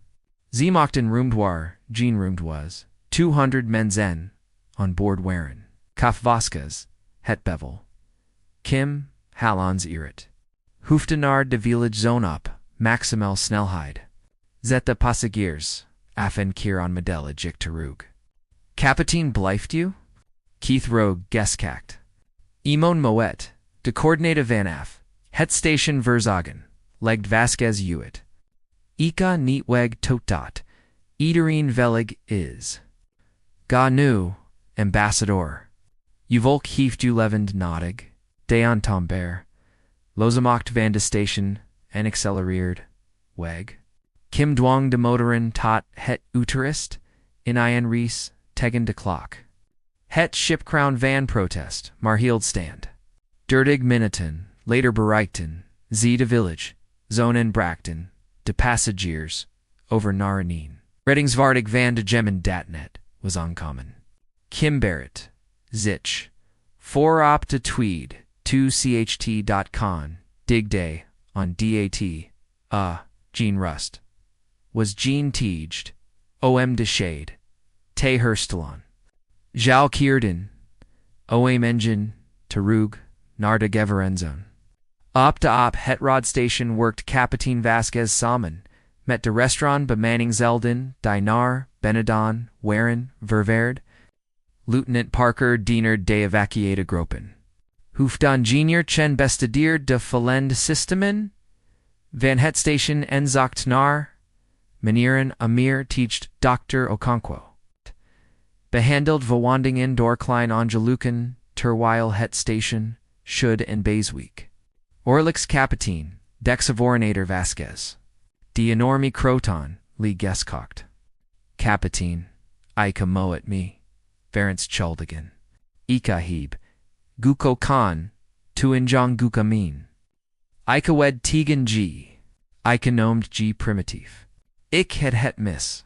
Ze mochten roemd war, geen roemd was, 200 mensen on board waren. Kaf Vasquez, het bevel. Kim, Hallons Erit. Hoefde naar de village zone op, maximal snelheid. Zet de passagiers, af en keer on modelle jik terug. Kapitein blijft u? Keith Rogue geskakt. Imon Moet, de coördinate vanaf, het station verzagen, legd Vasquez uit. Ika niet totdat, iedereen velig is. Ga nu, ambassador. Uvolk heeft u levend nodig, de entomber, losamacht van de station en accelereerd, weg. Kim dwang de motoren tot het uterist, in een reis, tegen de klok. Het schipkrown van protest, maar hield stand. 30 minuten, later bereikten, ze de village, zonen brachten, de passagiers, over naar een. Reddingsvaardig van de gemmen datnet, was aankomen. Kim Barrett, zich, voorop de tweed, 2cht.con, digday, on dat, Jean Rust. Was Jean teaged, om de shade, te herstelon. Jal Kierden, om engine, terug, naar de Geverenzone. Op de het rod station worked Kapitein Vasquez samen, met de restaurant bemanning zelden, dinar, Benedon, waren, verveerd. Lieutenant Parker diener de evacuate gropen. Hoeft ingenieur chen bestedier de verlend systemen? Van het station en zocht naar? Meneeren Amir teacht Dr. Okonkwo. Behandeld verwandingen door klein Angeluken, terwijl het station, should en Bezweek. Orlix Kapitein, Dexavorinator Vasquez. Die enorme croton, Lee Geskocht. Kapitein, Ika moet me. Verens Chaldigan. Ika heb. Guko Khan, Tuinjong Gukamin. Ika wed Tegan G. Ika nomed G primitief. Ik het mis.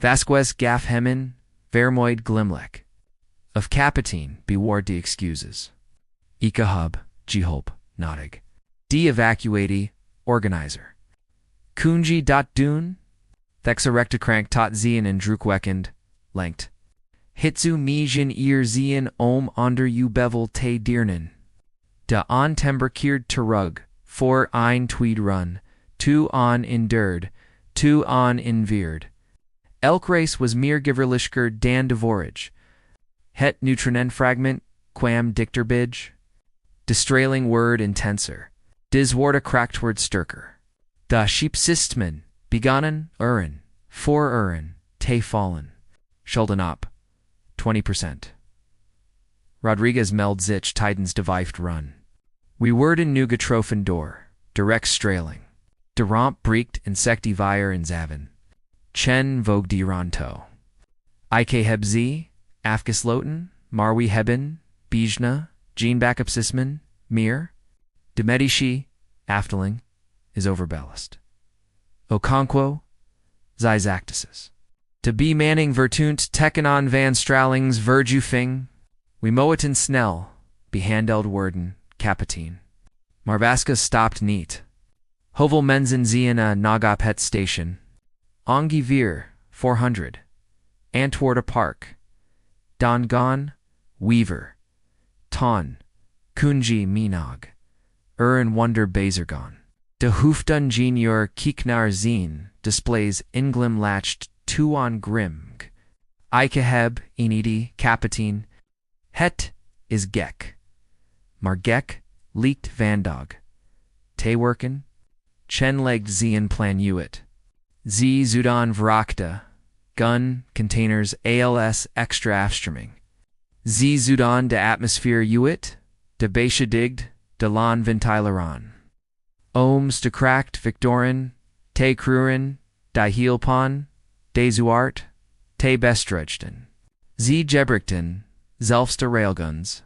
Vasquez gaf hemen, vermoid glimlek. Of Kapitein, bewar de excuses. Ika hub, G hulp, nodig. De evacuati, organizer. Kunji dot doen? Thexerectocrank tot zien en drukwekkend, lengt. Hitsu mijin eer zien onder u bevel te diernen. De ontemberkeerd terug, voor ein tweed run, two on indurd, two on inveerd. Elk race was meer giverlicher dan de vorige. Het neutronen fragment, quam dicterbij. De straling word intenser. Dis woorde krachtword sterker. Da sheepsistmen, begonnen, uren, voor uren, te fallen. Schulden op. 20%. Rodriguez meld zich tijdens de vijfde run. We worden nu getroffen door, direct straling. De ramp breekt insectivier in zaven. Chen vogue die ronto. Ike heb ze, afgesloten, maar we hebben, bijna, geen backup sismen, meer. De medici, afdeling, is overballast. Okonkwo, zij zactuses. De bemanning vertunt tekenon van stralings verjufing, we moeten snel, behandeld worden, kapitein. Maar Vasquez stopt niet. Hovel mensen zien nagop het station. Ongeveer, 400. Antwoorda Park. Dongon, Weaver. Ton, Kunji Minog. En Wonder Bezergon. De hoofdingenieur Kieknar zien displays inglim latched tuon grimg. Ike heb, enidi, kapitein. Het is gek. Maar gek, leakt vandog. Te werken? Chen legged zien plan uit. Z Zudan Vrakta. Gun, containers, ALS, extra afstreaming. Z Zudan de atmosphere uit. De beschädigt, de lan ventileron. Ooms de kracht Victorin, te kruren, die hielpan, de zuart, te bestrujten. Z Jebrichten, zelfs de railguns,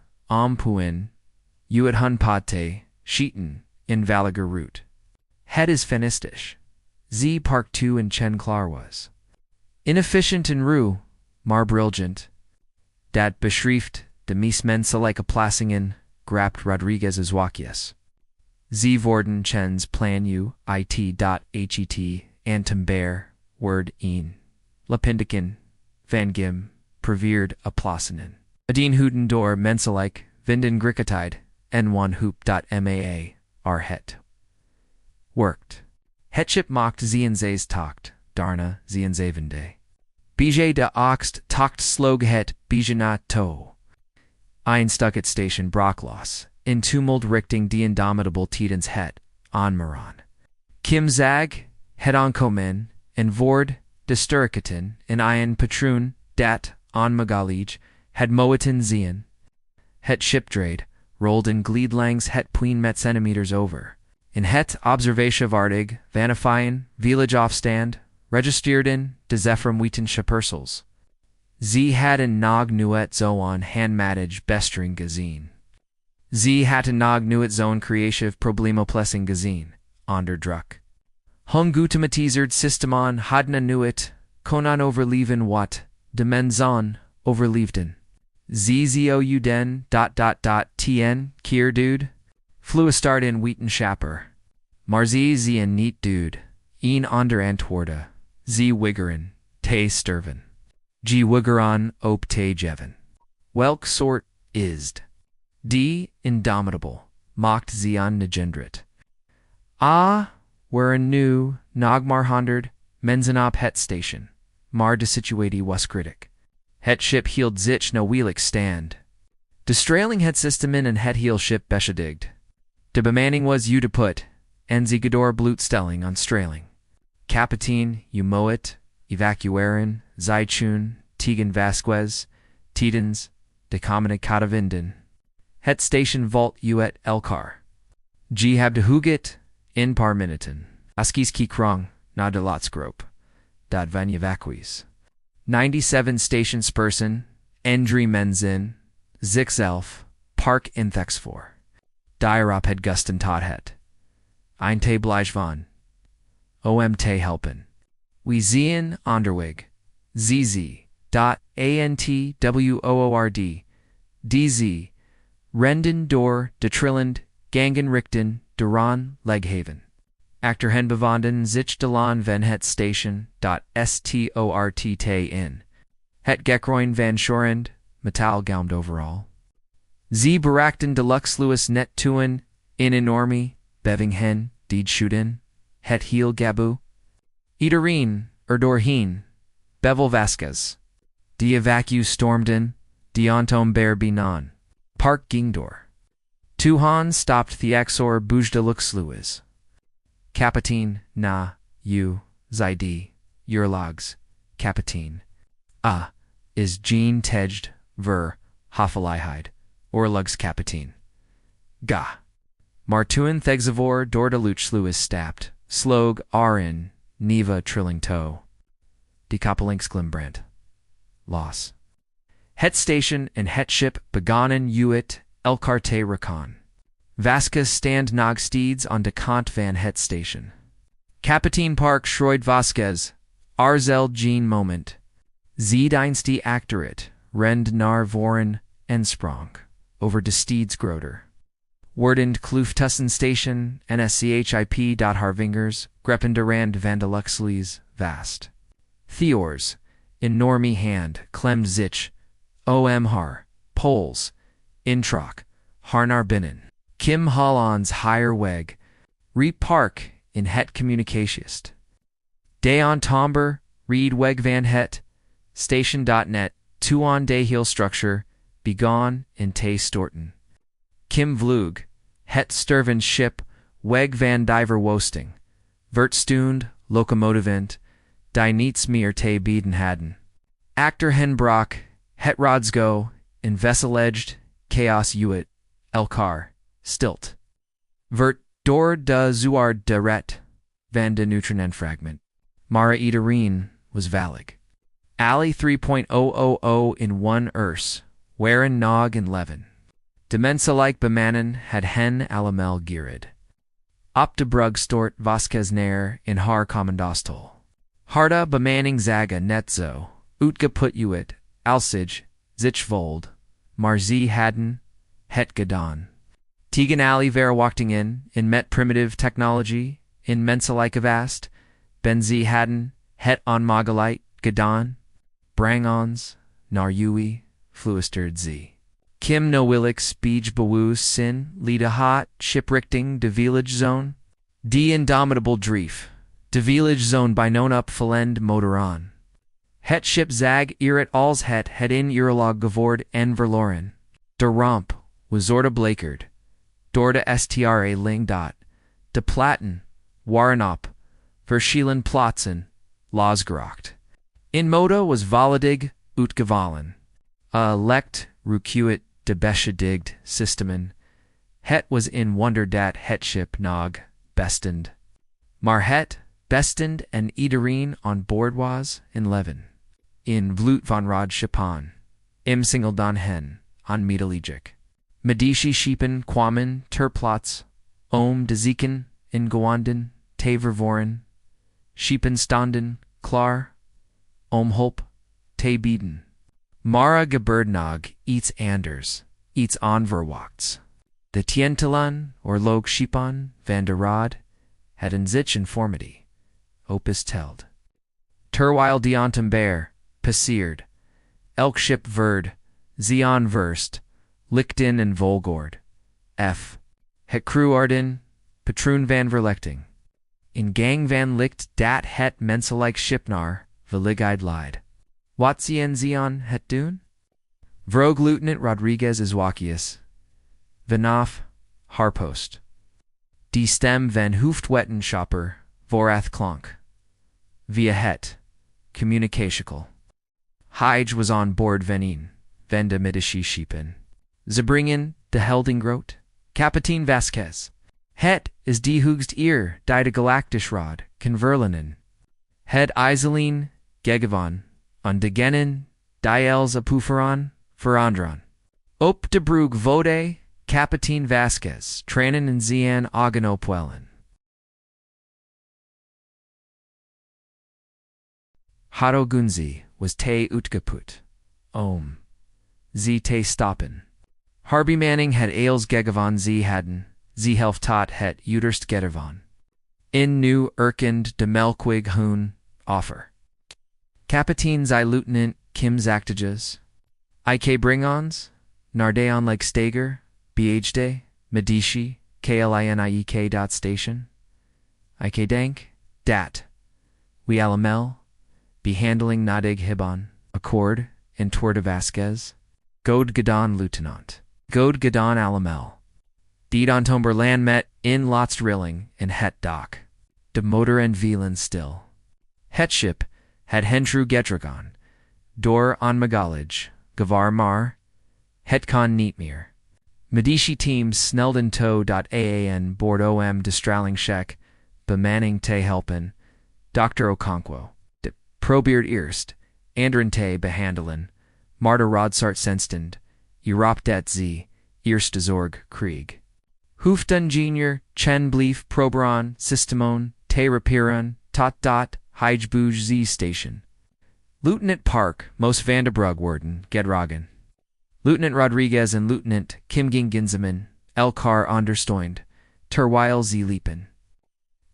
puin, uit hun pate, schieten, in valiger route. Het is finistisch. Z Park 2 in Chen Klar was. Inefficient en rue, maar brilliant. Dat beschrift de menselijke plassingen, grapt Rodriguez Wakies. Z worden chens plan u, it.het, antembear, word een. Lapindiken, van gim, preveerd aplassenen. Adien huden door menselijk, vinden gricketide, n1 hoop.maa, ar het. Worked. Hetschip mocht zienzays tacht, darna zienzevende. Bije de oxt tacht slog het bijena to. Ein stucket station brockloss, in tumult richting die indomitable tidens het, onmaran. Kim zag, het onkomen, en vord, de sturketen, en ein patroon, dat, on magalij, het moeten zien. Het shipdraid, rolled in gleedlangs het puin met centimeters over. In het observatievaardig, vanifying, village afstand, registreerd in, de Zephram weten schapersels. Z hadden nog nuet zo'n handmatig bestering gezien. Z hadden nog nuet zo'n creatief problemoplessing gezien, onderdruk. Hung gutematizerd systemon hadden nuet, konan overleven wat, de menzon, overleefden. ZZOUden, tn, kier dude, fluistart in weten schapper. Marzi zien niet dude, een onder antwoorde, z wiggeren, te sterven. G wiggeron op te jeven. Welk soort isd? D indomitable, mocht zion negendrit. Were een nu, nogmar honderd, menzenop het station, mar de situatie was critic. Het ship hield zich no wheelig stand. De strailing het systemen en het heel ship beschädigt. De bemanning was u de put, en ze gedor blootstelling on strailing. Kapitein, u moet, evacueren, Zeichun, Tegan Vasquez, Tidens, de communicatavinden. Het station vault u et elkar. G heb de hugit, in par minuten. Askis ki krong, na de lotsgroep. Dat van evacuees. 97 stationsperson, Endry Menzin, Zixelf, Park Inthexfor. Dierop het Gusten tot het. Ein te blige van. Om te helpen. We zien onderweg. ZZ. Antwoord. DZ. Renden door de trillend, gangen richten, duran, leghaven. Actor hen bevonden zich de lan van het station, stort te in. Het gekroin van shorend, metal gaumed overall. Z berachten deluxe Louis net tuen, in enormi, beving hen, deed shooten, het heel gabu. Iedereen, doorheen, Bevel Vasquez. Die evacu stormed in, Diontom bear binan. Park ging door. Tuhan stopped Theaxor bouge de lux Louis. Kapitein, na, u, Zaidi, Urlogs, Kapitein. Is Jean Tejed, ver, Haffeleiheid, Orlugs Kapitein. Ga. Martuin Thegzavor door de luch Louis stapt, slog, in, Neva trilling toe. Die Koppelinks Glimbrand. Loss. Het station en het ship begonnen uit elkarte rakan. Vasquez stand nog steeds on de kant van het station. Kapitein Park schroid Vasquez, Arzel Jean moment. Dienst actorit, rend naar voren en sprong, over de steeds groter. Wordend Klooftussen station, NSCHIP. Harvingers, Greppenderand van de Luxleys, vast. Theors, in normy hand, klem zich, har, poles, introck, harnar binnen. Kim Hollands higher weg, repark in het communicatiest. Deon Tomber, read weg van het, station.net, tuon de heel structure, begone in te storten. Kim Vlug, het sterven ship, weg van diver woesting, vertstund, locomotivent, die niets meer te bieden hadden. Actor hen Brock, het rodsgo, in vesseledged, chaos uit, elkar, stilt. Vert door de zuar de ret, van de neutron fragment. Mara Iedereen was valig. Ali 3.000 in 1 ers, waren nog in 11. De menselijk bemannen had hen alamel gierid. Op de brug stort Vasquez neer in haar commandostol. Harda bemanning zaga net zo, utgeput uit, alsig, sich vold, maar sie hadden het gedaan. Tegen alle verwachting in met primitive technology, in menselijk vast, ben sie hadden het onmogelijk gedaan, brang ons, naar jullie, fluisterde ze. Kim no willik speech bewoes sin, liede hot, shiprichting de village zone. Die indomitable drief, de village zone by non up verlend motoron. Het ship zag eer het als het in eerlog gevoerd en verloren. De ramp was orda blakerd, door de stra ling dot, de platen, waren op, verschielen plotsen, losgerocht. In modo was volledig uitgevallen. Lekt recuit de beschädigt systemen. Het was in wonder dat het ship nog bestend. Maar het bestend en iedereen on board was in leven. In vloot van rod shipan, im single dan hen, on medelijik. Medici schepen kwamen ter plots, de zieken in gewanden, te vervoren. Schepen standen, klaar, hulp, te bieden. Mara gebeurde nog iets anders, iets onverwachts. De tientallen, oorlog schepen van de rod, hadden zich informity, opus teld. Terwijl die ontembeer, passeerd, elk schip verd, zion verst, lichten en volgord. F. Het crew arden, patroon van verlichting. In gang van licht dat het menselijk schipnar, verligheid leid. Wat zien zion het doen? Vroeg Lieutenant Rodriguez Izwakius. Vanaf, harpost. Die stem van hoofdwetenschapper, voorath klank. Via het, communicatical. Hij was on board van de Medici schepen. Ze brengen de Heldingroot, Kapitein Vasquez. Het is die hoogst eer die de galactisch rod, converlenen. Het IJzeleen, gegevan, on de gennen, die els apuferan, verandran. Op de brug vode, Kapitein Vasquez, tranen en zien agenopuelen. Haro Gunzi was te uitgeput. Ze te stoppen. Harby Manning had eels gegevan ze hadden, ze helft tot het uiterst gedervan. In nu erkend de melkwig hun offer. Kapitein zij Lieutenant Kim Zaktages. Ik bring ons, Nardeon like Stager, BHD, Medici, KLINIEK dot station. Ik denk, dat. We alamel, behandling nadig hibon, accord, in tour de Vasquez. God Gadon Lieutenant. God Gadon alamel. Died on Tomberland met in Lots Rilling in het dock. De motor en vielen still. Het ship had hentru gedragon. Door on Magalij, Gavar Mar. Het kon niet meer. Medici team snelden toe.aan boord de Straling Scheck, bemanning te helpen. Dr. Okonkwo. De probeerd eerst, anderen te behandelen. Marta Rodsart senstend, Europ dat z, eerste zorg Krieg. Hoofdingenieur, Chen Blief, Proberon, Systemon, te reperen, totdat, Heijboej z station. Lieutenant Park, Mos Vanderbrug worden, Gedrogen. Lieutenant Rodriguez and Lieutenant Kim Ginzeman, Elkar ondersteuند, terwijl ze liepen.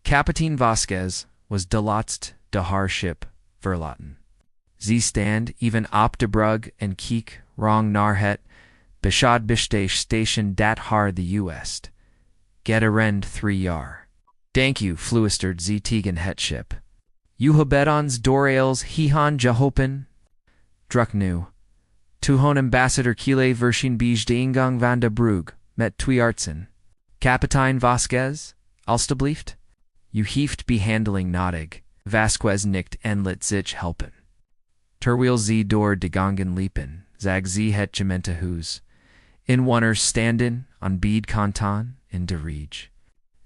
Kapitein Vasquez was de laatst de haar ship verlaten. Ze stand even op de brug en kiek rong naar het beschad besteed station dat haar de Uest. Geterend 3 jaar. Dank you, fluisterd ze tegen het ship. U hebben ons doorals hiehan geholpen. Druk nu. Tuhon ambassador Kile verschijnt bij de ingang van de brug, met twee artsen. Kapitein Vasquez, alstublieft? U heeft behandeling nodig. Vasquez nikt en liet zich helpen. Terwijl ze door de gangen liepen, zag ze het gemeentehuis. Inwoners standen, on bead kanton, in de rege.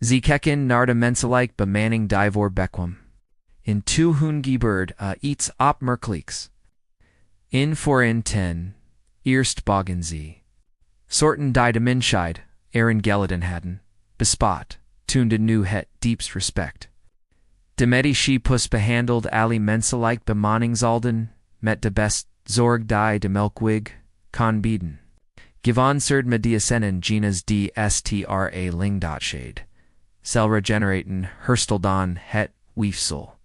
Ze keken naar de menselijk bemanning divor bekwam. In tu hun gebeurd iets opmerkelijks. In voor in 10, eerst bogen ze. Soorten die de menschheid, geleden hadden, bespot, tunde nu het diepst respect. De Medici pus behandeld alle menselijk bemanningsalden, met de best zorg die de melkwig, Con Beden. Givanserd mediasenen genas dstra ling. Shade. Cell regeneraten hersteldan het weefsel.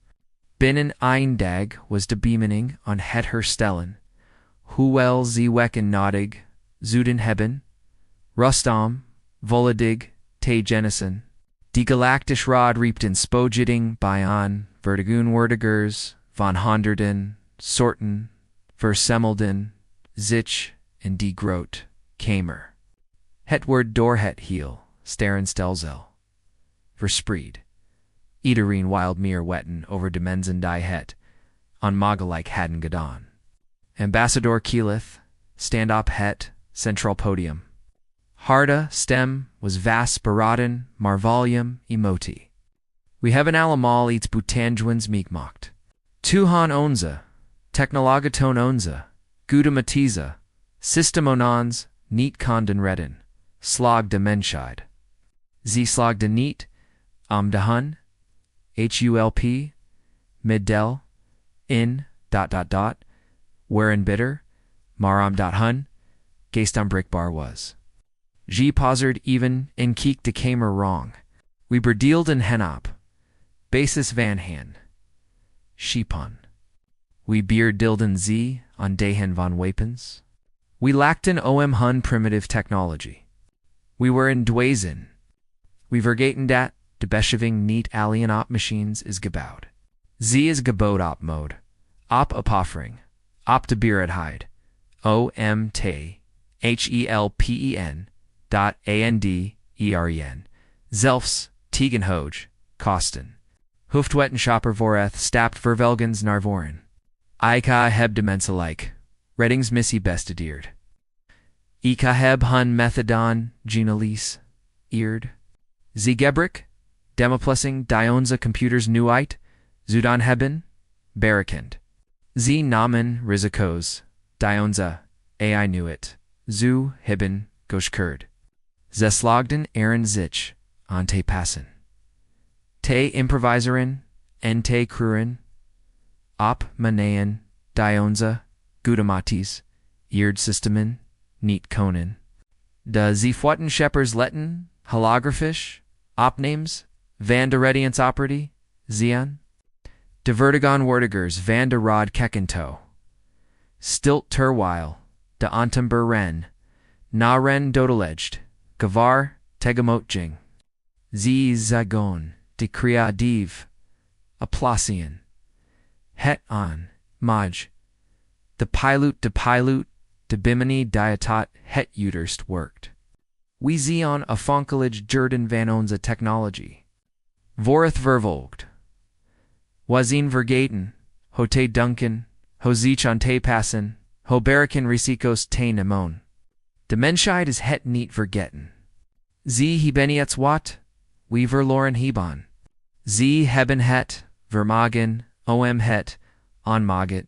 Binnen eindag was de bemening on het herstellen. Hoewel ze wekken nodig, zuden hebben. Rustam, volledig, te genesen. Die galactisch rod reapt in spojitting bion, vertigoonwerdigers, van honderden, soorten, versemmelden, zich, en die groot, kamer. Het word door het heel, staren stelzel. Verspreid. Iedereen wild meer wetten over de mensen die het, on mogelijk hadden gedaan. Ambassador Keelith, stand op het, central podium. Harde stem was vast beraden marvalium emoti. We hebben allemaal iets butanjuans meekmacht. Tuhan onze, technologaton onze, gudematiza, systemonans, niet konden redden, slag de menschheid. Ze slag de niet, de hun, hulp, middel, in, wherein bitter, hun, geest onbreekbaar was. Ze pauzerd even in keek de kamer wrong. We bedeelden hen op. Basis van hen. Schipon. We beerdilden ze on dehen van wapens. We lackten hun primitive technology. We were in dwezen. We vergaten dat de bescheving niet alien op machines is gebouwd. Ze is gebouwd op mode. Op opoffering. Op de beeredheid. T helpen. .anderen. Zelfs, tegenhoog, kosten. Hoofdwetenschapper vooreth stapt vervelgens naar voren. Ika heb de menselijk. Reddingsmissie bestudeerd. Ika heb hun methodon genialis eerd. Ze gebrik, demoplessing die onze computers nuit, zudan hebben, berekend. Ze namen risico's, die onze AI nuit, zu hebben, goshkerd. Ze slagden eren zich, aan te passen. Te improviseren, en te kruren, op maneën, die onze, gudematis, eerd systemen, niet konen. De zeefwatten scheppers letten, holographisch, opnames, van de rediance operati, zeon. De vertigon wordigers van de rod kekento. Stilt terwijl, de antember ren, na ren dodelegd, gevar tegamotjing. Ze zagon, de crea div, aplasian. Het on, maj. De pilot, de bimini dietot het uiterst worked. We zeon affonkelage Jordan van onze technology. Voreth vervolgd. Wazien vergaten, ho te duncan, ho zich aan te passen, ho beriken risicos te nemon. De menschheid is het niet vergeten. Ze hebben iets wat, we verloren hebben. Ze hebben het, vermagen, het, onmaget,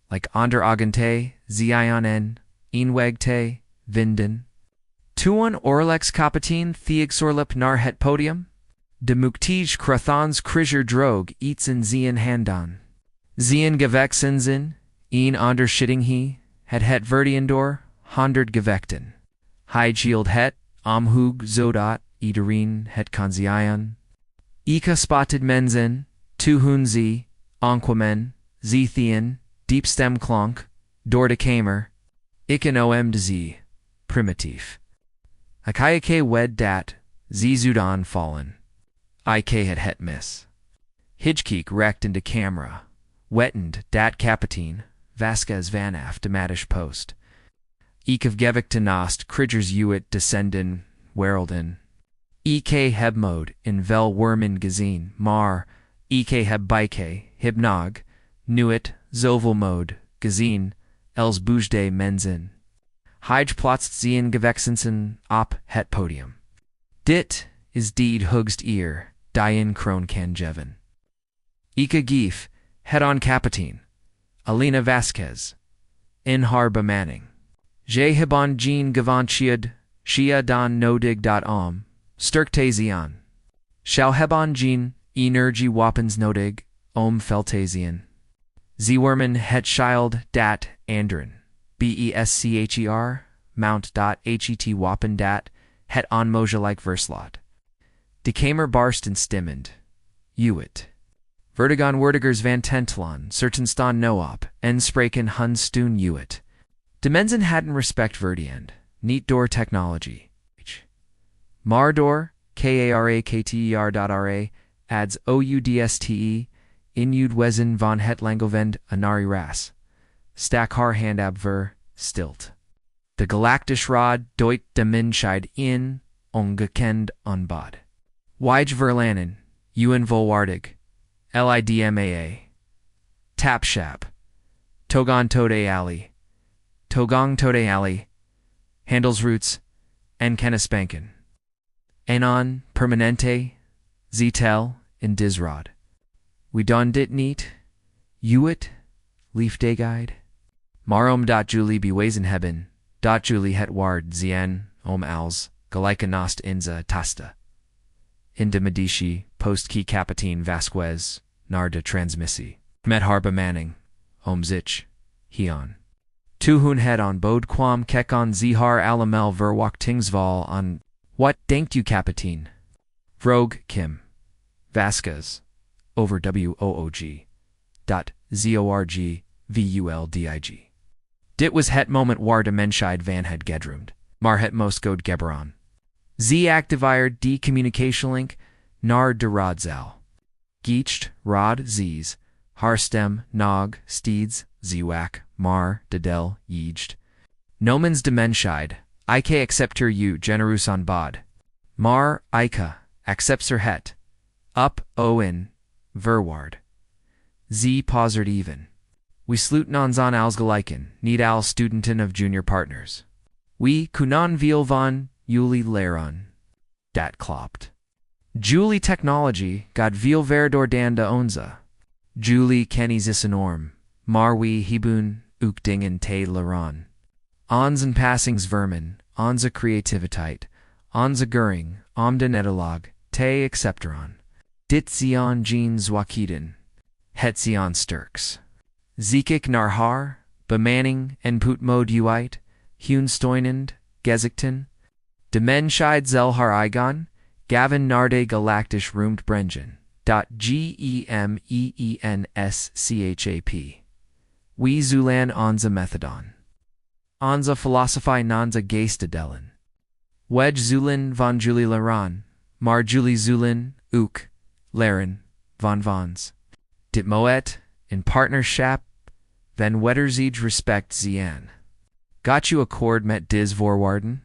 like onder agente, zionen, inweg te, vinden. Tuon orlex kapitein theigsorlip naar het podium? De muktij krathans krischer droog iets in zien handan. Zien geweksenzen, een onder schitting het verdiendor, 100 gewekten. Heigield het, amhug zodat, iedereen het kanzion. Ika spotted mensen, tuhun ze, onquamen, zethian, diep stem klonk, door de kamer. Iken de ze, primitief. Akayake wed dat, ze zudan fallen. Ik het mis. Hijkeek rekt in de camera, wettend dat kapitein, Vasquez vanaf de matisch post. Ik of gevik te nast, kriggers uit descenden, werelden. Ik heb mode in vel wormen gezien, maar, ik heb bike, hibnog, nuit, zovel mode, gezien, els boujde mensen. Hij plotst zien geweksensen op het podium. Dit is deed hugst ear, dien kroon kan jeven. Ika gief, het on kapitein. Alina Vasquez. In haar bemanning. Je hebben geen gevanchiad, shia dan nodig sterktezian. Shall hebben geen, energie wapens nodig, feltezian. Ze wormen het child dat anderen. bescher, mount.het wapen dat, het onmogelijk verslaat. De kamer barst en stimmend. Uwit. Vertigon Wertigers van Tentlon, certain staan noop, en spreken hun stoon uwit. De mensen hadden respect verdiend, niet door technology. Maar door, karakter.ra, adds oudste, inud wezen van het langovend anari ras. Stak haar hand ab ver, stilt. De galactisch rod deut de menschheid in, ongekend onbod. Wij verlanen, un volwaardig, lidmaa. Tapshap. Togon tode ali. Togong tode ali. Handels roots, en kennisbanken. Enon permanente, zetel, in disrod. We don dit niet, uwit, leaf day guide. Marom.Julie bewezen hebben, .Julie het waard zien, als, gelijke nost inza tasta. In de Medici, post key Capitine Vasquez, naar de transmissie. Met haar bemanning, zich, hion. Tu hun het on bod kwam kek on zihar alamel verwak tingsval on. What denkt u Capitine? Vroeg Kim. Vasquez. Over WOOG. .zorg, vuldig. Dit was het moment waar de menschheid van het gedroomd, maar het most goed geberon. Z activier die communicationlink naar de rodzaal. Geacht, rod, z's, haar stem, nog, steeds, zwak, maar, dedel, jeegd. Nomens de menschheid, Ike accepter u generus on bod. Maar, Ike, accepter het. Up, in, verward. Z pausert even. We sluten ons on als gelijken, niet als studenten of junior partners. We kunan veel van jullie leren. Dat klopt. Julie technology gaat veel verder dan de onze. Julie kennis is enorm, maar we hebben ook dingen te leren. Onze passingsvermen, onze creativiteit, onze gering, om de netalog, te accepteron. Dit zion jeans wakiden. Het zion sterks. Ziekik naar haar, bemanning en putmod uit, hun stoinend, gezikten. De menschheid zel haar eigen, gavin naar de galactisch roemt brengen. GEMEENSCHAP. We zulan onze methodon. Onze philosophie nonza geestedelen. Wedge zulin van Julie Laran, maar Julie zulin, ook, leren, van vans. Dit moet, in partnership, van wederzijds respect zien. Got you accord met dis voorwaarden?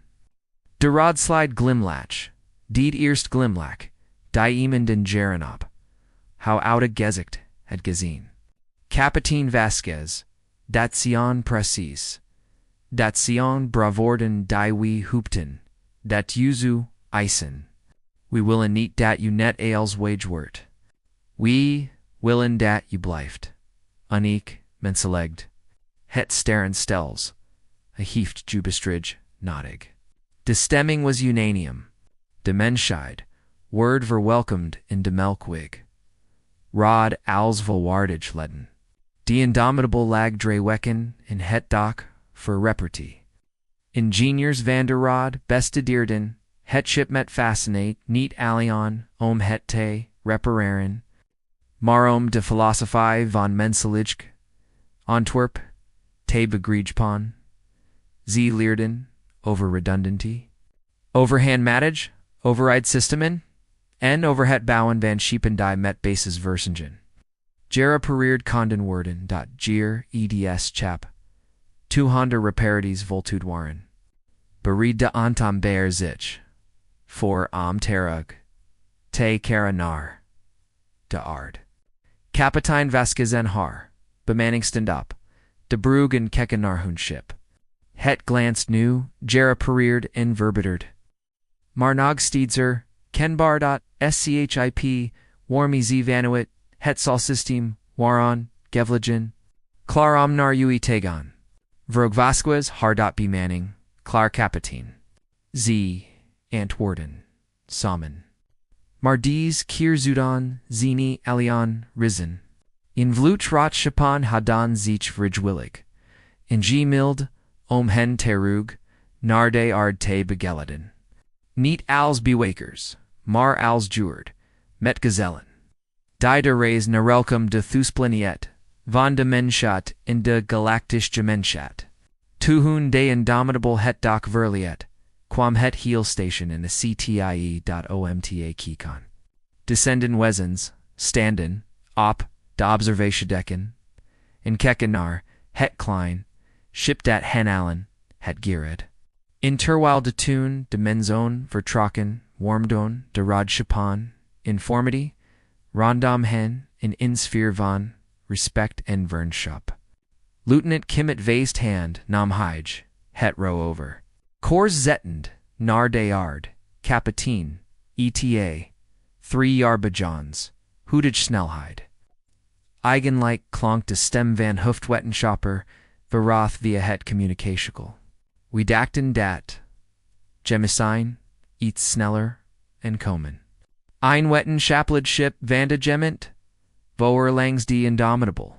De rodslide glimlach, died eerst glimlach, die iemand den jaren op. How oude gezicht het gezien. Capitine Vasquez, dat sion precies. Dat sion bravorden die we hoopten, dat yuzu eisen. We willen niet dat u net als wage wordt. We willen dat u blijft. Uniek, menselijk. Het staren stels. A hieft jubestridge, nodig. De stemming was unanium. De menschheid, word verwelcomed in de melkwig. Rod als volwaardig ledden. Die indomitable lag drewekken in het dak voor repartie. Ingenieurs van der Rod bestudierden, het schip met fascinate, niet allion, het te repareren. Marom de philosophie van menselijk, Antwerp, te begrijpen. Z leerden, over redundancy. Overhand mattage, override systemen, en over het bouwen van schepen die met basis versingen. Jera pereerd konden worden, gier eds chap. 200 reparities voltud waren. Bereid de antam bear zich. For terug. Te kara nar. De ard. Kapitein Vasquez en haar. Bemanning stand up. De brug en kekken naar hun schip. Het glanced nu, Jera pereerd en verbeterd. Marnog steedser, kenbar. Schip, warmi z vanuit, het sal system, waron, gevligen. Klar omnar ui tegon. Vrog Vasquez, har. Bemanning, klar kapitein. Z, Antwoorden, samen. Mardiz, kier zudan, zini, alion, risen. In vlut rot chapan hadan zich vrijwillig. In g mild, hen terug, naar de ard te begeleden. Niet als bewakers, maar als juurd, met gezellen. Die de reis narelkum de thuspliniet, van de mensheid in de galactisch gemeenschap. Tuhun de indomitable het doc verliet, quam het heel station in de ctie.omta kikon. Descenden wezens, standen, op, de observatiedekken, in kekenar, het klein, schip dat hen allen, het gered. In terwijl de tune, de menzoon, vertrokken, warmdoon, de radschapan, informity, rondom hen, in insfeer van, respect en vernschap. Lieutenant Kimmet weest hand, nam hij, het row over. Koers zettend, naar de ard, kapitein, eta, 3 jaar bajans, hootage snelheid. Eigenlijk klonk de stem van hoofdwetenschapper, verroth via het communicatiekal. We dachten dat, gemisijn, iets sneller, en komen. Ein wetenschapelijk van de gement, voer langs die indomitable.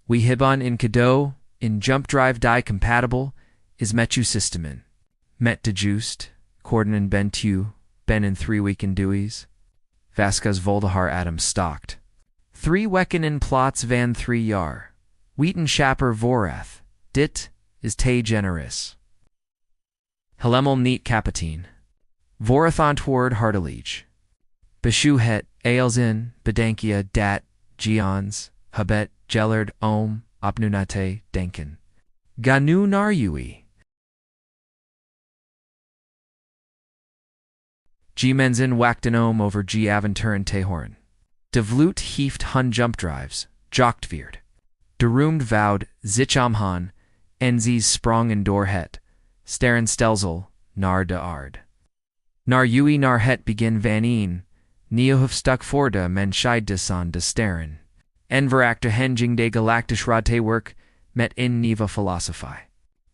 We hebben in cadeau, in jump drive die compatible, is met u systemen. Met de juist, coordinaten bent u, ben in 3 weken duies. Vasquez Voldehar Adams stalked. 3 weken in plots van 3 jaar. Wetenschapper voorrath, dit is te generis. Helemaal niet kapitein. Voorrath antwoord hartelijk. Beschu het, ails in, bedenkia dat, gions, habet, gellerd om, opnunate, denken. Ganu naar ui. G mensen wachten om over G avonturen te horen. De vloot hieft hun jump drives, jokt veert. De roemd vowed, zich omhan, en zes sprongen door het, steren stelsel, naar de ard. Naar ui naar het begin van een, neohoofdstuk voor de menschheid desan de sterren. En verachter henging de galactisch rad te werk, met in nieuwe filosofie.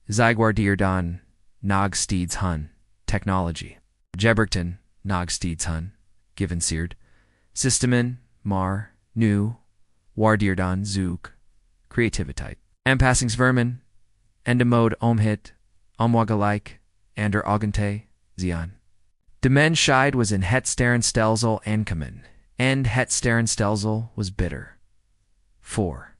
Zygwardier dan, nog steeds hun, technology. Geberten, nog steeds hun, given seerd. Systemen, maar, nu, wardier dan, zoek, creativiteit. Aanpassingsvermen, endemode omhit, omwagelijk, ander augente, zion. De mensheid was in het sterrenstelsel aankomen, and het sterrenstelsel was bitter. 4.